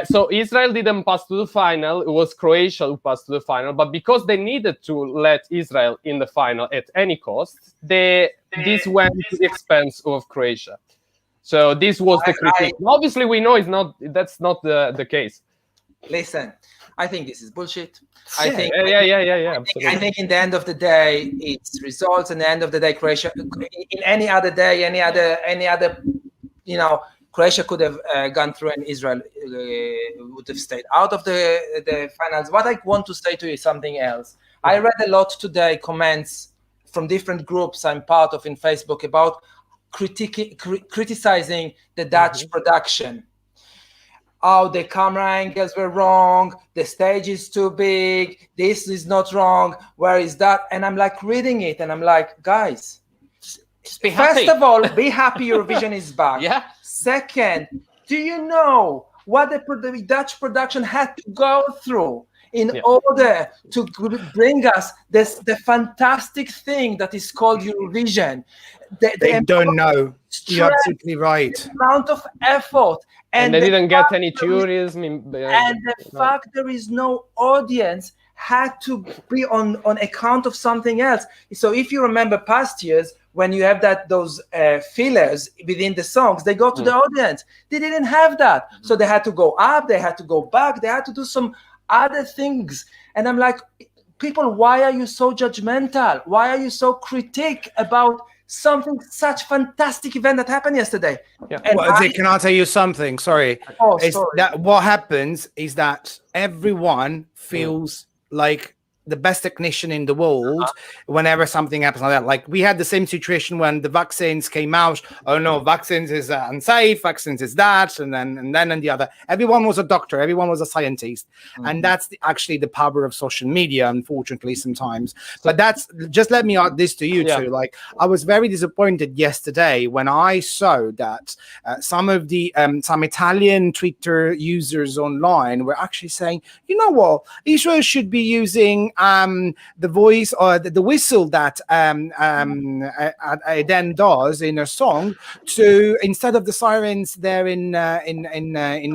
So Israel didn't pass to the final. It was Croatia who passed to the final. But because they needed to let Israel in the final at any cost, this went to the expense of Croatia. So this was the critique. Obviously, we know that's not the case. Listen, I think this is bullshit. Yeah. I think in the end of the day, it's results. And the end of the day, Croatia. In any other day, any other, Croatia could have gone through, and Israel would have stayed out of the finals. What I want to say to you is something else. I read a lot today, comments from different groups I'm part of in Facebook about criticizing the Dutch production. Oh, the camera angles were wrong. The stage is too big. This is not wrong. Where is that? And I'm like reading it, and I'm like, guys, just be happy. First of all, be happy Eurovision is back. Yeah. Second, do you know what the Dutch production had to go through in order to bring us the fantastic thing that is called Eurovision? They don't know. You're absolutely right. The amount of effort. And they didn't get any tourism. And the fact there is no audience had to be on account of something else. So if you remember past years, when you have those fillers within the songs, they go to the audience. They didn't have that. So they had to go up, they had to go back, they had to do some other things. And I'm like, people, why are you so judgmental? Why are you so critic about something, such fantastic event that happened yesterday? Yeah. Well, can I tell you something? Sorry. Oh, sorry. That what happens is that everyone feels like the best technician in the world whenever something happens like that. Like we had the same situation when the vaccines came out. Oh no, vaccines is unsafe, vaccines is that, and then the other. Everyone was a doctor, everyone was a scientist. And that's actually the power of social media, unfortunately, sometimes. But that's just, let me add this to you too. Like I was very disappointed yesterday when I saw that some of the some Italian Twitter users online were actually saying, you know what, Israel should be using the voice or the whistle that Eden does in her song, to instead of the sirens there in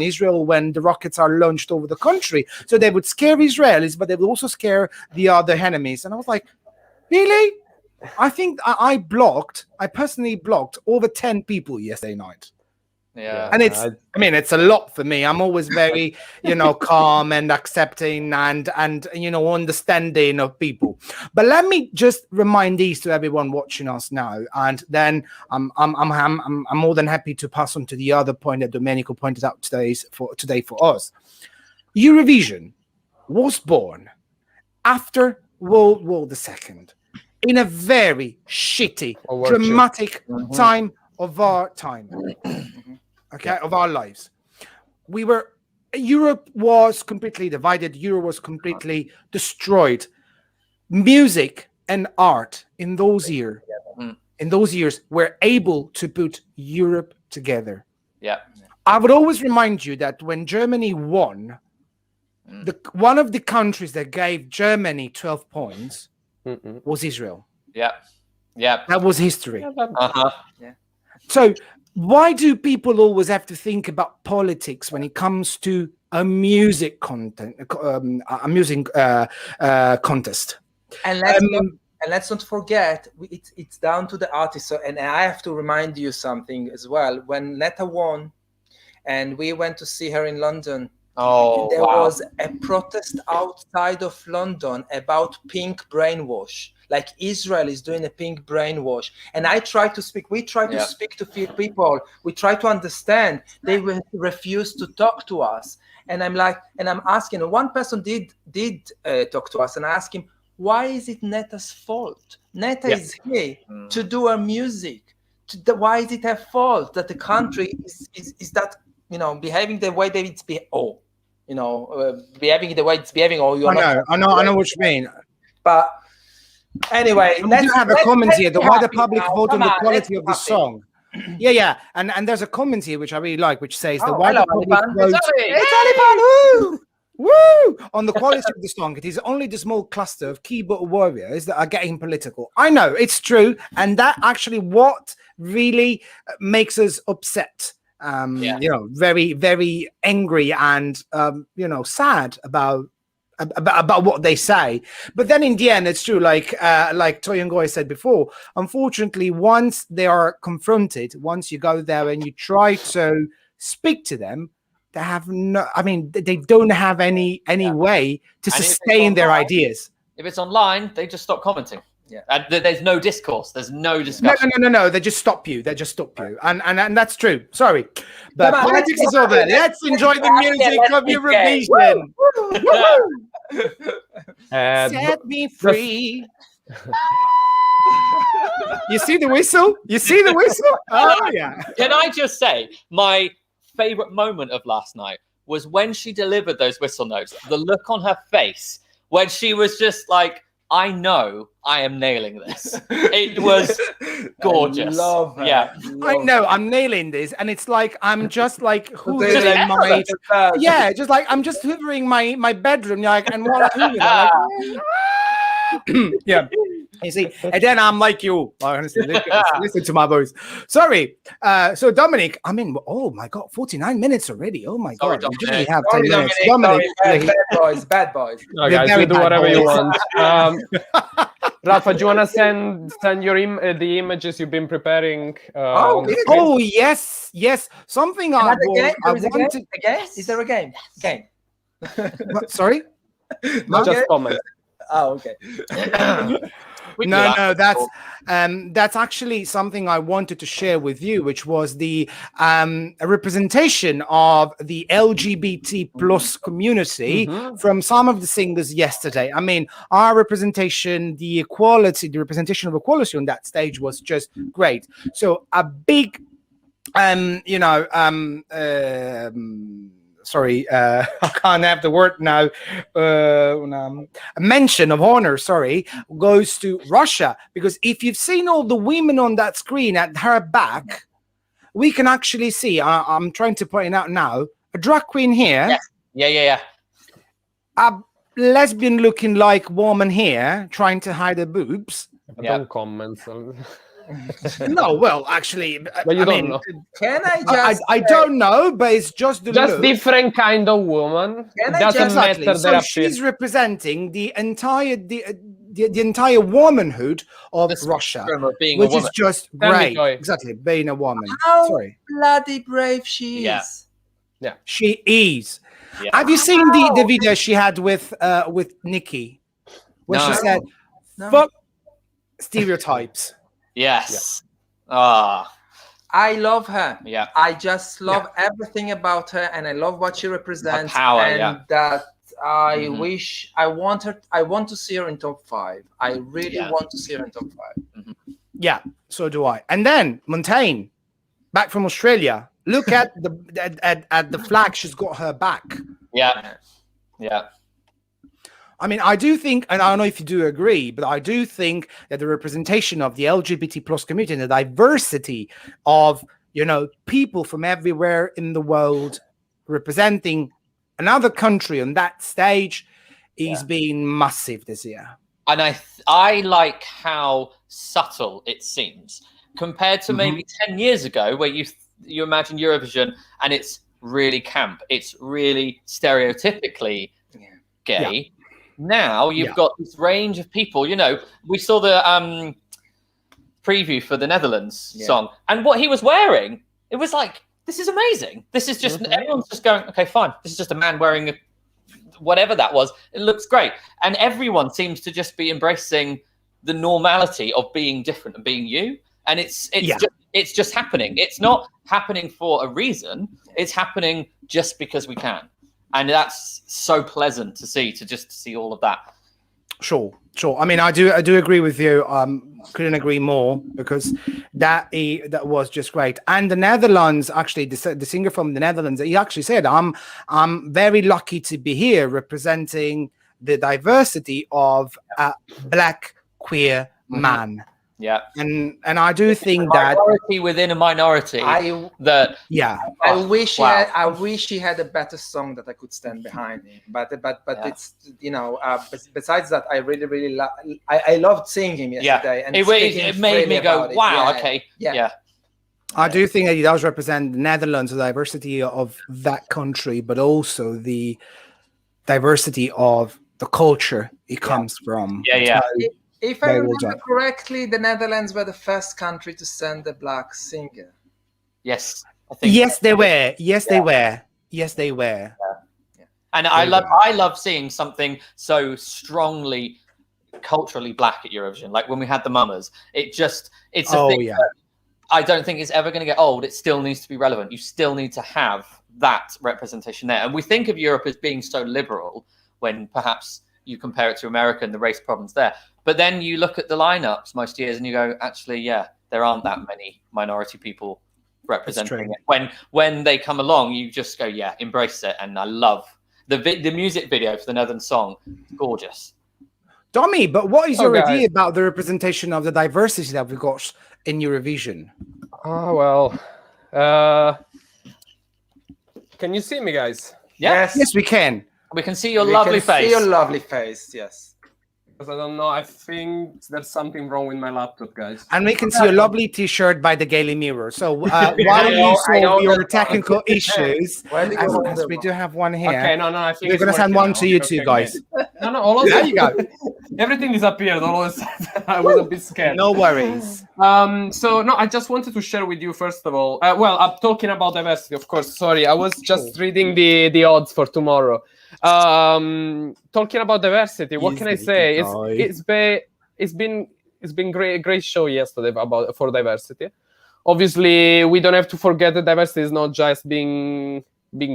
Israel when the rockets are launched over the country, so they would scare Israelis, but they would also scare the other enemies. And I was like, really? I think I personally blocked over 10 people yesterday night. Yeah, and it's a lot for me. I'm always very, calm and accepting and understanding of people. But let me just remind these to everyone watching us now, and then I'm more than happy to pass on to the other point that Domenico pointed out today for us. Eurovision was born after World War II in a very shitty, dramatic time of our time. Okay, of our lives. Europe was completely divided. Europe was completely destroyed. Music and art in those years were able to put Europe together. Yeah. I would always remind you that when Germany won, one of the countries that gave Germany 12 points was Israel. Yeah. Yeah. That was history. Yeah. So why do people always have to think about politics when it comes to a music contest? And let's not forget, it's down to the artist. So, and I have to remind you something as well. When Netta won, and we went to see her in London, there was a protest outside of London about pink brainwash. Like Israel is doing a pink brainwash. And we try to speak to people. We try to understand. They refuse to talk to us. And I'm asking, one person did talk to us, and I asked him, why is it Netta's fault? Netta is here to do her music. Why is it her fault that the country is that, behaving the way that it's behaving, behaving the way it's behaving? Or I know what you mean. But anyway, let's have a comment here. Why the public vote on the quality of the song? Yeah. And there's a comment here which I really like, which says the why the public vote on the quality of the song. It is only the small cluster of keyboard warriors that are getting political. I know it's true, and that actually what really makes us upset. Very, very angry and sad about what they say. But then in the end, it's true, like Toyongoy said before, unfortunately, once they are confronted, once you go there and you try to speak to them, they don't have any way to sustain their ideas. If it's online, they just stop commenting. Yeah. There's no discourse. There's no discussion. No. They just stop you. And that's true. Sorry. But politics is over. Let's enjoy the music of Eurovision. Set me free. You see the whistle? Oh, yeah. Can I just say, my favorite moment of last night was when she delivered those whistle notes. The look on her face when she was just like, I know I am nailing this. It was gorgeous. I love her. Yeah. I know I'm nailing this, and it's like I'm just like hoovering I'm just hoovering my bedroom, and while I'm hoovering, You see, and then I'm like you. Honestly, listen to my voice. Sorry. So Dominic, I mean, oh my God, 49 minutes already. Oh my Sorry, God, we Dominic. usually have 10 Sorry, minutes. Dominic, Dominic, sorry, bad boys. No, They're guys, very you do bad whatever you boys. want. Rafa, do you want to send the images you've been preparing? On the screen? Oh yes, yes. Something I wanted. A game? Is there a game? Game. What, sorry. Not just comments. Oh, okay. No, that's actually something I wanted to share with you, which was the a representation of the LGBT plus community from some of the singers yesterday. I mean, our representation, the representation of equality on that stage was just great. So a big, sorry, I can't have the word now. A mention of honor, sorry, goes to Russia, because if you've seen all the women on that screen at her back, we can actually see. I'm trying to point out now a drag queen here. Yes. Yeah. A lesbian looking like woman here trying to hide her boobs. Don't comment. No, well, actually, But you don't know. Can I just? I don't know, but it's just the Just look. different kind of woman. Can I Doesn't just- matter Exactly. their So she's representing the entire womanhood of Russia, Of being a which woman. is just Tell me, great. Joy. Exactly, being a woman. How Sorry, bloody brave she Yeah. is. she is. Yeah. Have you seen the video she had with Nikki, where No. she said, No. "Fuck stereotypes." Yes. Ah. I love her. Yeah. I just love everything about her, and I love what she represents. power, and yeah. that I Mhm. wish I want her. I want to see her in top 5. I really Yeah. want to see her in top 5. Yeah, so do I. And then Montaigne, back from Australia. Look at the flag. She's got her back. Yeah. I mean, I do think, and I don't know if you do agree, but I do think that the representation of the LGBT plus community and the diversity of, people from everywhere in the world representing another country on that stage is being massive this year. And I like how subtle it seems compared to maybe 10 years ago, where you imagine Eurovision and it's really camp, it's really stereotypically gay. Yeah. Now you've got this range of people. We saw the preview for the Netherlands song, and what he was wearing, it was like, this is amazing. This is just everyone's just going, okay, fine. This is just a man wearing whatever that was. It looks great, and everyone seems to just be embracing the normality of being different and being you. And it's just happening. It's not happening for a reason. It's happening just because we can. And that's so pleasant to see all of that. Sure. I mean, I do agree with you. Couldn't agree more, because that was just great. And the Netherlands, actually, the singer from the Netherlands, he actually said, "I'm very lucky to be here representing the diversity of a black queer man." Yeah, and I do think that minority within a minority. I wish he had a better song that I could stand behind him. But it's besides that, I really I loved seeing him yesterday. And it made me go, wow, okay, yeah. I do think that he does represent the Netherlands, the diversity of that country, but also the diversity of the culture it comes from. Yeah. If I remember correctly, the Netherlands were the first country to send a black singer. Yes, I think they were. Yes, they were. Yeah. And I love seeing something so strongly culturally black at Eurovision. Like when we had the Mummers, it's a thing that I don't think it's ever going to get old. It still needs to be relevant. You still need to have that representation there. And we think of Europe as being so liberal when perhaps you compare it to America and the race problems there. But then you look at the lineups most years and you go, actually, there aren't that many minority people representing it. When they come along, you just go, embrace it. And I love the music video for the Netherlands song. Gorgeous. Dommy, but what is your idea about the representation of the diversity that we got in Eurovision? Oh, well, can you see me, guys? Yes, we can. We can see your lovely face. See your lovely face, yes. because I don't know. I think there's something wrong with my laptop, guys. And we can see a lovely T-shirt by the Gaily Mirror. So while you I solve know your that. technical issues, Where do you as hold them? we do have one here, Okay, no, I think we're it's going to send working one now. to you Okay, two okay, guys. okay. No, all of There you go. Everything disappeared all of a sudden. I was a bit scared. No worries. So no, I just wanted to share with you first of all. Well, I'm talking about diversity, of course. Sorry, I was just reading the odds for tomorrow. Talking about diversity, what can I say? It's been great show yesterday for diversity. Obviously, we don't have to forget that diversity is not just being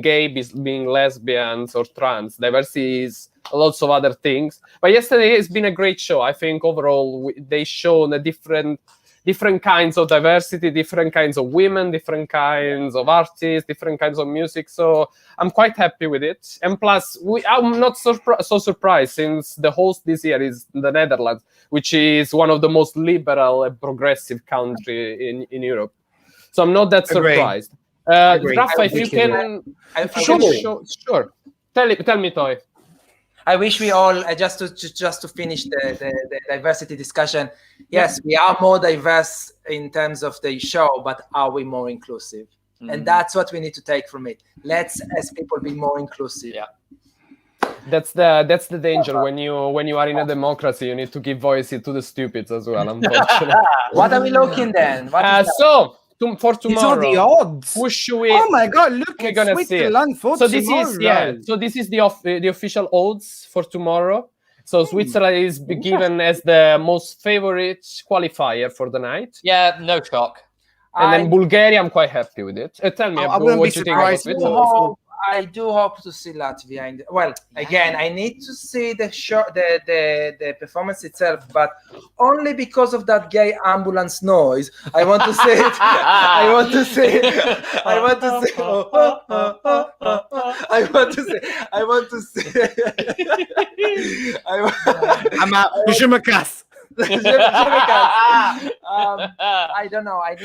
gay, being lesbians or trans. Diversity is lots of other things. But yesterday it's been a great show. I think overall they shown a different kinds of diversity, different kinds of women, different kinds of artists, different kinds of music. So I'm quite happy with it. And plus, I'm not so surprised since the host this year is the Netherlands, which is one of the most liberal and progressive country in Europe. So I'm not that surprised. Rafa, if you can, sure. Tell me, Toy. I wish we all just to finish the diversity discussion. Yes, we are more diverse in terms of the show, but are we more inclusive? And that's what we need to take from it. Let's, as people, be more inclusive. Yeah. That's the danger when you are in a democracy. You need to give voice to the stupids as well. Unfortunately. What are we looking then? For tomorrow, These are the odds. Who should we? Oh my God! Look, we're it's gonna see it. Switzerland for So tomorrow. this is the official odds for tomorrow. So Switzerland is given as the most favorite qualifier for the night. Yeah, no shock. And then Bulgaria, I'm quite happy with it. Tell me, I wouldn't what be you think about surprised. Switzerland. I do hope to see Latvia. Again, I need to see the show, the performance itself, but only because of that gay ambulance noise. I want to see it. I want to see it. I want to see. I want to see. I want to see. I'm out. I don't know. I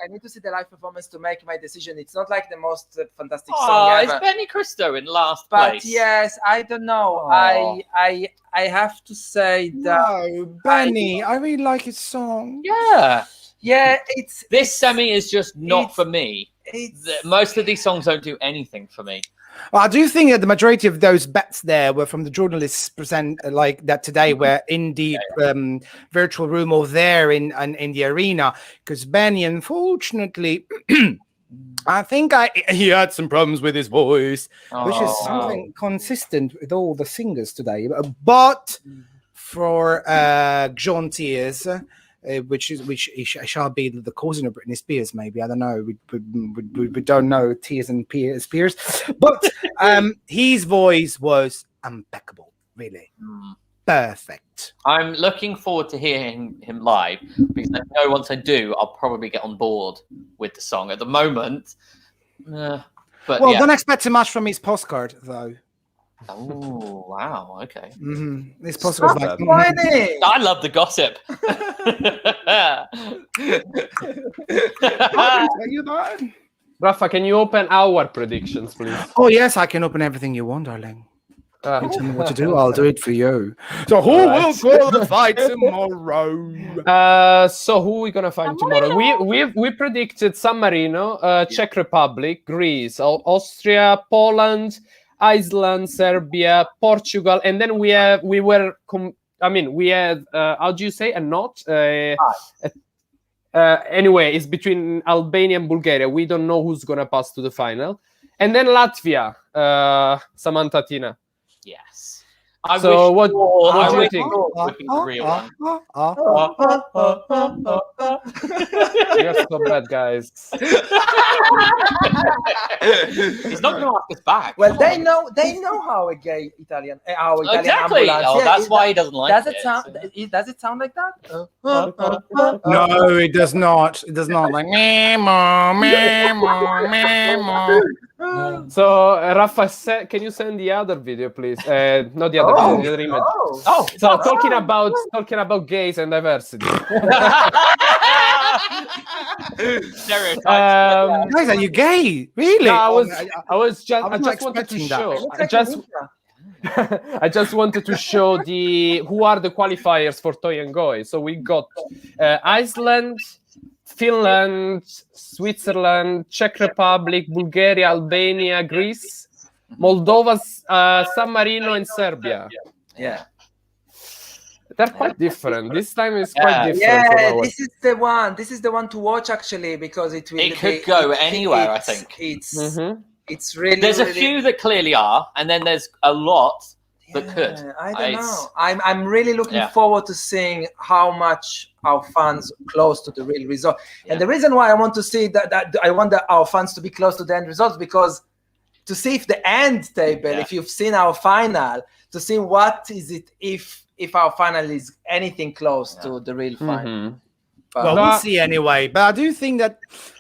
need to see the live performance to make my decision. It's not like the most fantastic song ever. It's Benny Cristo in last But place. yes, I don't know. I have to say that Benny, I really like his song. Yeah. It's This semi is just not for me. It's Most of these songs don't do anything for me. Well, I do think that the majority of those bets there were from the journalists present like that today, were in the virtual room or there in the arena, because Benny, unfortunately, I think he had some problems with his voice, which is something consistent with all the singers today. But for John Tears, which shall be the cousin of Britney Spears, maybe. I don't know. We don't know Tears and Spears, but his voice was impeccable, really perfect. I'm looking forward to hearing him live because I know once I do, I'll probably get on board with the song. At the moment, but don't expect too much from his postcard, though. Oh wow! Okay. This postcard, like, I love the gossip. I can tell you that. Rafa, can you open our predictions, please? Oh yes, I can open everything you want, darling. You tell me what to do, I'll do it for you. So who will qualify tomorrow? So who are we gonna find tomorrow? We predicted San Marino, Czech Republic, Greece, Austria, Poland, Iceland, Serbia, Portugal, and then we had how do you say a knot? Anyway, it's between Albania and Bulgaria. We don't know who's gonna pass to the final, and then Latvia, Samantha Tina. Yes. What do you think? Would be the real one. You're so bad, guys. He's not going to ask us back. Well, they know how a gay Italian, exactly. ambulance. That's why he doesn't like does it. Does it sound like that? No, it does not. It does not. Like memo. So, Rafa, can you send the other video, please? Not the other video, the other image. So, talking about gays and diversity. Stereotypes. Guys, are you gay? Really? No, I just wanted to expecting show. that. I just wanted to show who are the qualifiers for Toy and Goi. So we got Iceland, Finland, Switzerland, Czech Republic, Bulgaria, Albania, Greece, Moldova, San Marino, and Serbia. Yeah. They're quite different. This time is quite different. Yeah, from this is the one. This is the one to watch actually, because it will. It could go anywhere. I think it's really. There's a few that clearly are, and then there's a lot that could. I don't know. I'm really looking forward to seeing how much our fans are close to the real result. And the reason why I want to see that I want our fans to be close to the end results, because to see if the end table, if you've seen our final, to see what is it if our final is anything close to the real final. Well, we'll see anyway. But I do think that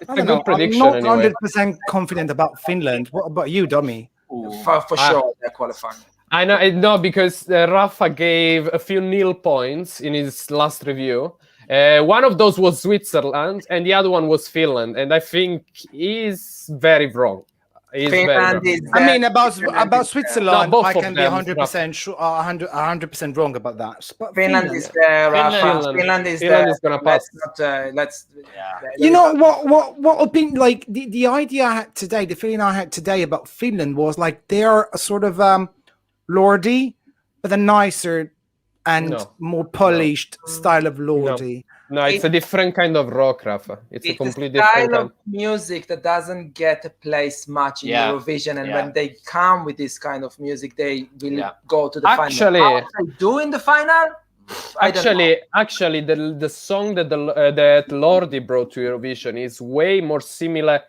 a good prediction. I'm not 100% confident about Finland. What about you, Domi? For sure, they're qualifying. I know because Rafa gave a few nil points in his last review. One of those was Switzerland, and the other one was Finland. And I think he's very wrong. Finland is. I mean, about Switzerland, both I of can be them, 100% sure, 100% wrong about that. But Finland is there. Finland is there. Is gonna pass. You know what opinion? Like the idea I had today, the feeling I had today about Finland was like they're a sort of Lordi, but a nicer and more polished style of Lordi. No, it's a different kind of rock, Rafa. It's a completely different different kind of music that doesn't get a place much in Eurovision, and when they come with this kind of music, they will go to the final. How they do in the final? Actually, the song that that Lordi brought to Eurovision is way more similar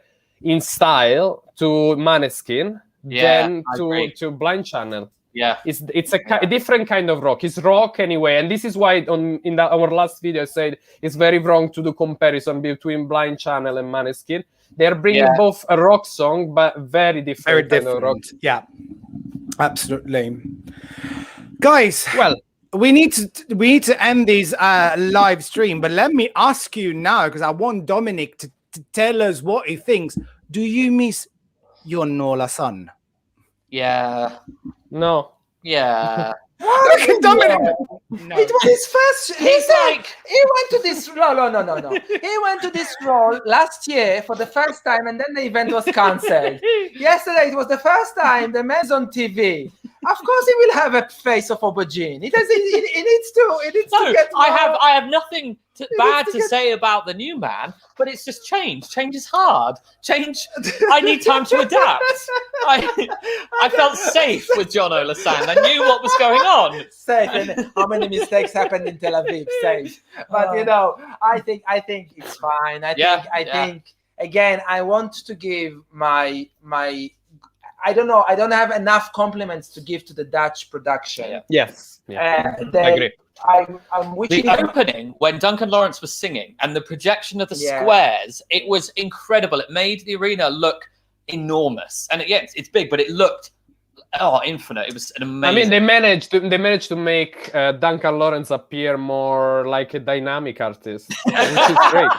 in style to Maneskin than to Blind Channel. Yeah, it's a different kind of rock. It's rock anyway, and this is why our last video I said it's very wrong to do comparison between Blind Channel and Maneskin. They're bringing both a rock song, but very different. Very different. Kind of rock. Yeah, absolutely. Guys, well, we need to end this live stream, but let me ask you now, because I want Dominic to tell us what he thinks. Do you miss your Nola son? Yeah. No. Yeah. Look at Dominic. No. It was his first. He went to this. No. He went to this role last year for the first time, and then the event was cancelled. Yesterday it was the first time the man's on TV. Of course, he will have a face of aubergine. He needs to get. I have nothing bad to say about the new man, but it's just change. Change is hard. Change. I need time to adapt. I felt safe with John Olasand. I knew what was going on. Safe, and how many mistakes happened in Tel Aviv? Safe, but I think it's fine. I think again, I want to give my. I don't know. I don't have enough compliments to give to the Dutch production. Yes. I agree. I'm wishing the opening when Duncan Lawrence was singing and the projection of the squares, it was incredible. It made the arena look enormous, and it's big, but it looked infinite. It was an amazing. I mean, they managed to make Duncan Lawrence appear more like a dynamic artist, which is great.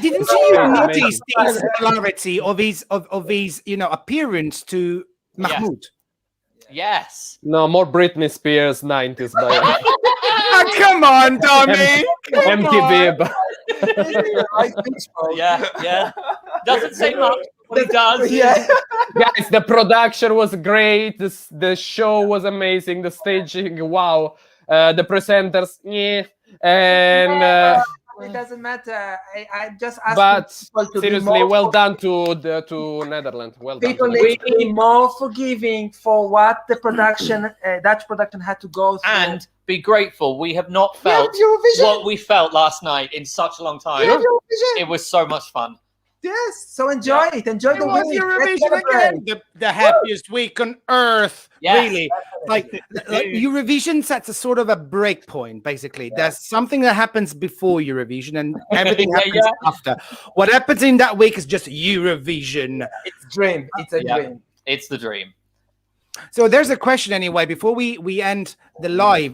Didn't you notice the similarity of his appearance to Mahmoud? Yes. No, more Britney Spears 90s. Come on, Tommy. MTV. Yeah. Doesn't say much, but it does. Yeah. Guys, the production was great. The show was amazing. The staging, wow. The presenters, and. It doesn't matter. I just ask. But people to seriously, well done to Netherlands. Well done. People need to be more forgiving for what the production, Dutch production, had to go through, and be grateful. We have not felt what we felt last night in such a long time. It was so much fun. Yes, so enjoy it. Enjoy the week. Eurovision again. The happiest week on earth, really. Like Eurovision sets a sort of a break point, basically. There's something that happens before Eurovision and everything happens after. What happens in that week is just Eurovision. It's a dream. It's a dream. It's the dream. So there's a question anyway before we end the live.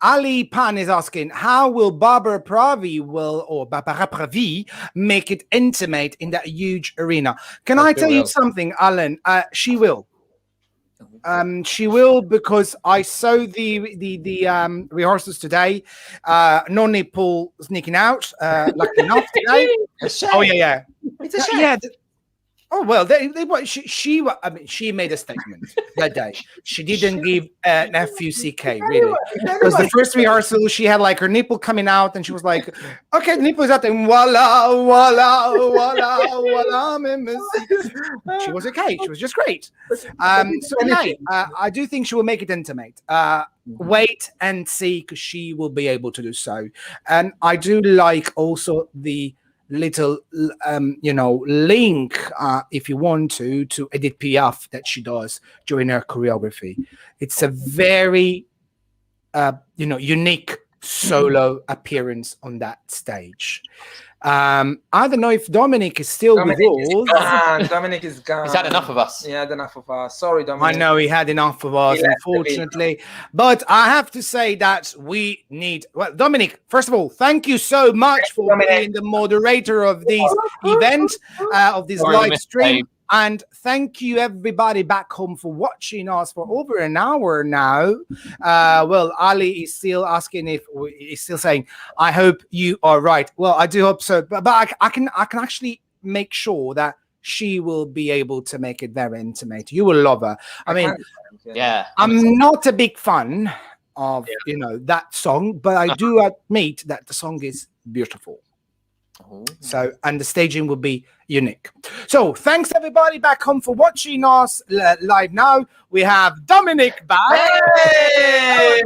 Ali Pan is asking, how will Barbara Pravi make it intimate in that huge arena? Can I tell you something, Alan? She will. She will, because I saw the rehearsals today. No nipple sneaking out. Lucky enough today. Oh yeah. It's a shame. Yeah. Oh well, she made a statement that day. She didn't give an FUCK really, because the first rehearsal she had like her nipple coming out, and she was like, "Okay, the nipple is out," and voila, voila, voila, voila. She was okay. She was just great. So yeah, I do think she will make it intimate. Wait and see, because she will be able to do so, and I do like also the little link if you want to Edith Piaf that she does during her choreography. It's a very unique solo appearance on that stage. I don't know if Dominic is still with us. Dominic is gone. He's had enough of us. He had enough of us. Sorry, Dominic. I know he had enough of us, unfortunately. But I have to say that we need... Well, Dominic, first of all, thank you so much for being the moderator of this event, of this live stream. And thank you, everybody back home, for watching us for over an hour now. Well, Ali is still asking if he's still saying, "I hope you are right." Well, I do hope so, but I can actually make sure that she will be able to make it very intimate. You will love her. I mean, yeah, I'm not a big fan of that song, but I do admit that the song is beautiful. So, and the staging will be unique. So thanks everybody back home for watching us live now. We have Dominic back. Hey!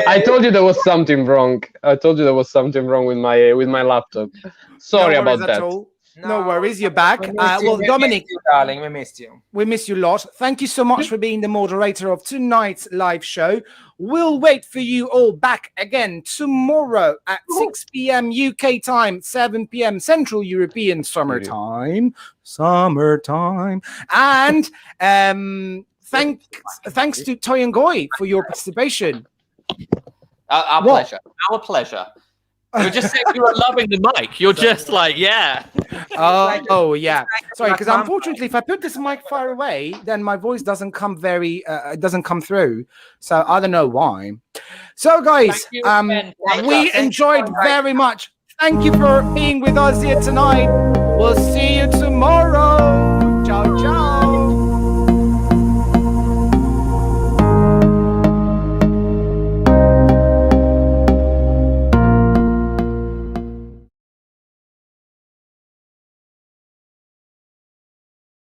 I told you there was something wrong. With my laptop. Sorry about that. No worries, you're back. Well, Dominic, darling, we missed you. We miss you a lot. Thank you so much for being the moderator of tonight's live show. We'll wait for you all back again tomorrow at 6 p.m. UK time, 7 p.m. Central European Summertime. And thanks to Toy and Goy for your participation. Our pleasure. Our pleasure. You're just saying you were loving the mic. You're just like, yeah. Oh, yeah. Sorry, because unfortunately, if I put this mic far away, then my voice doesn't come through. So I don't know why. So, guys, we enjoyed very much. Thank you for being with us here tonight. We'll see you tomorrow.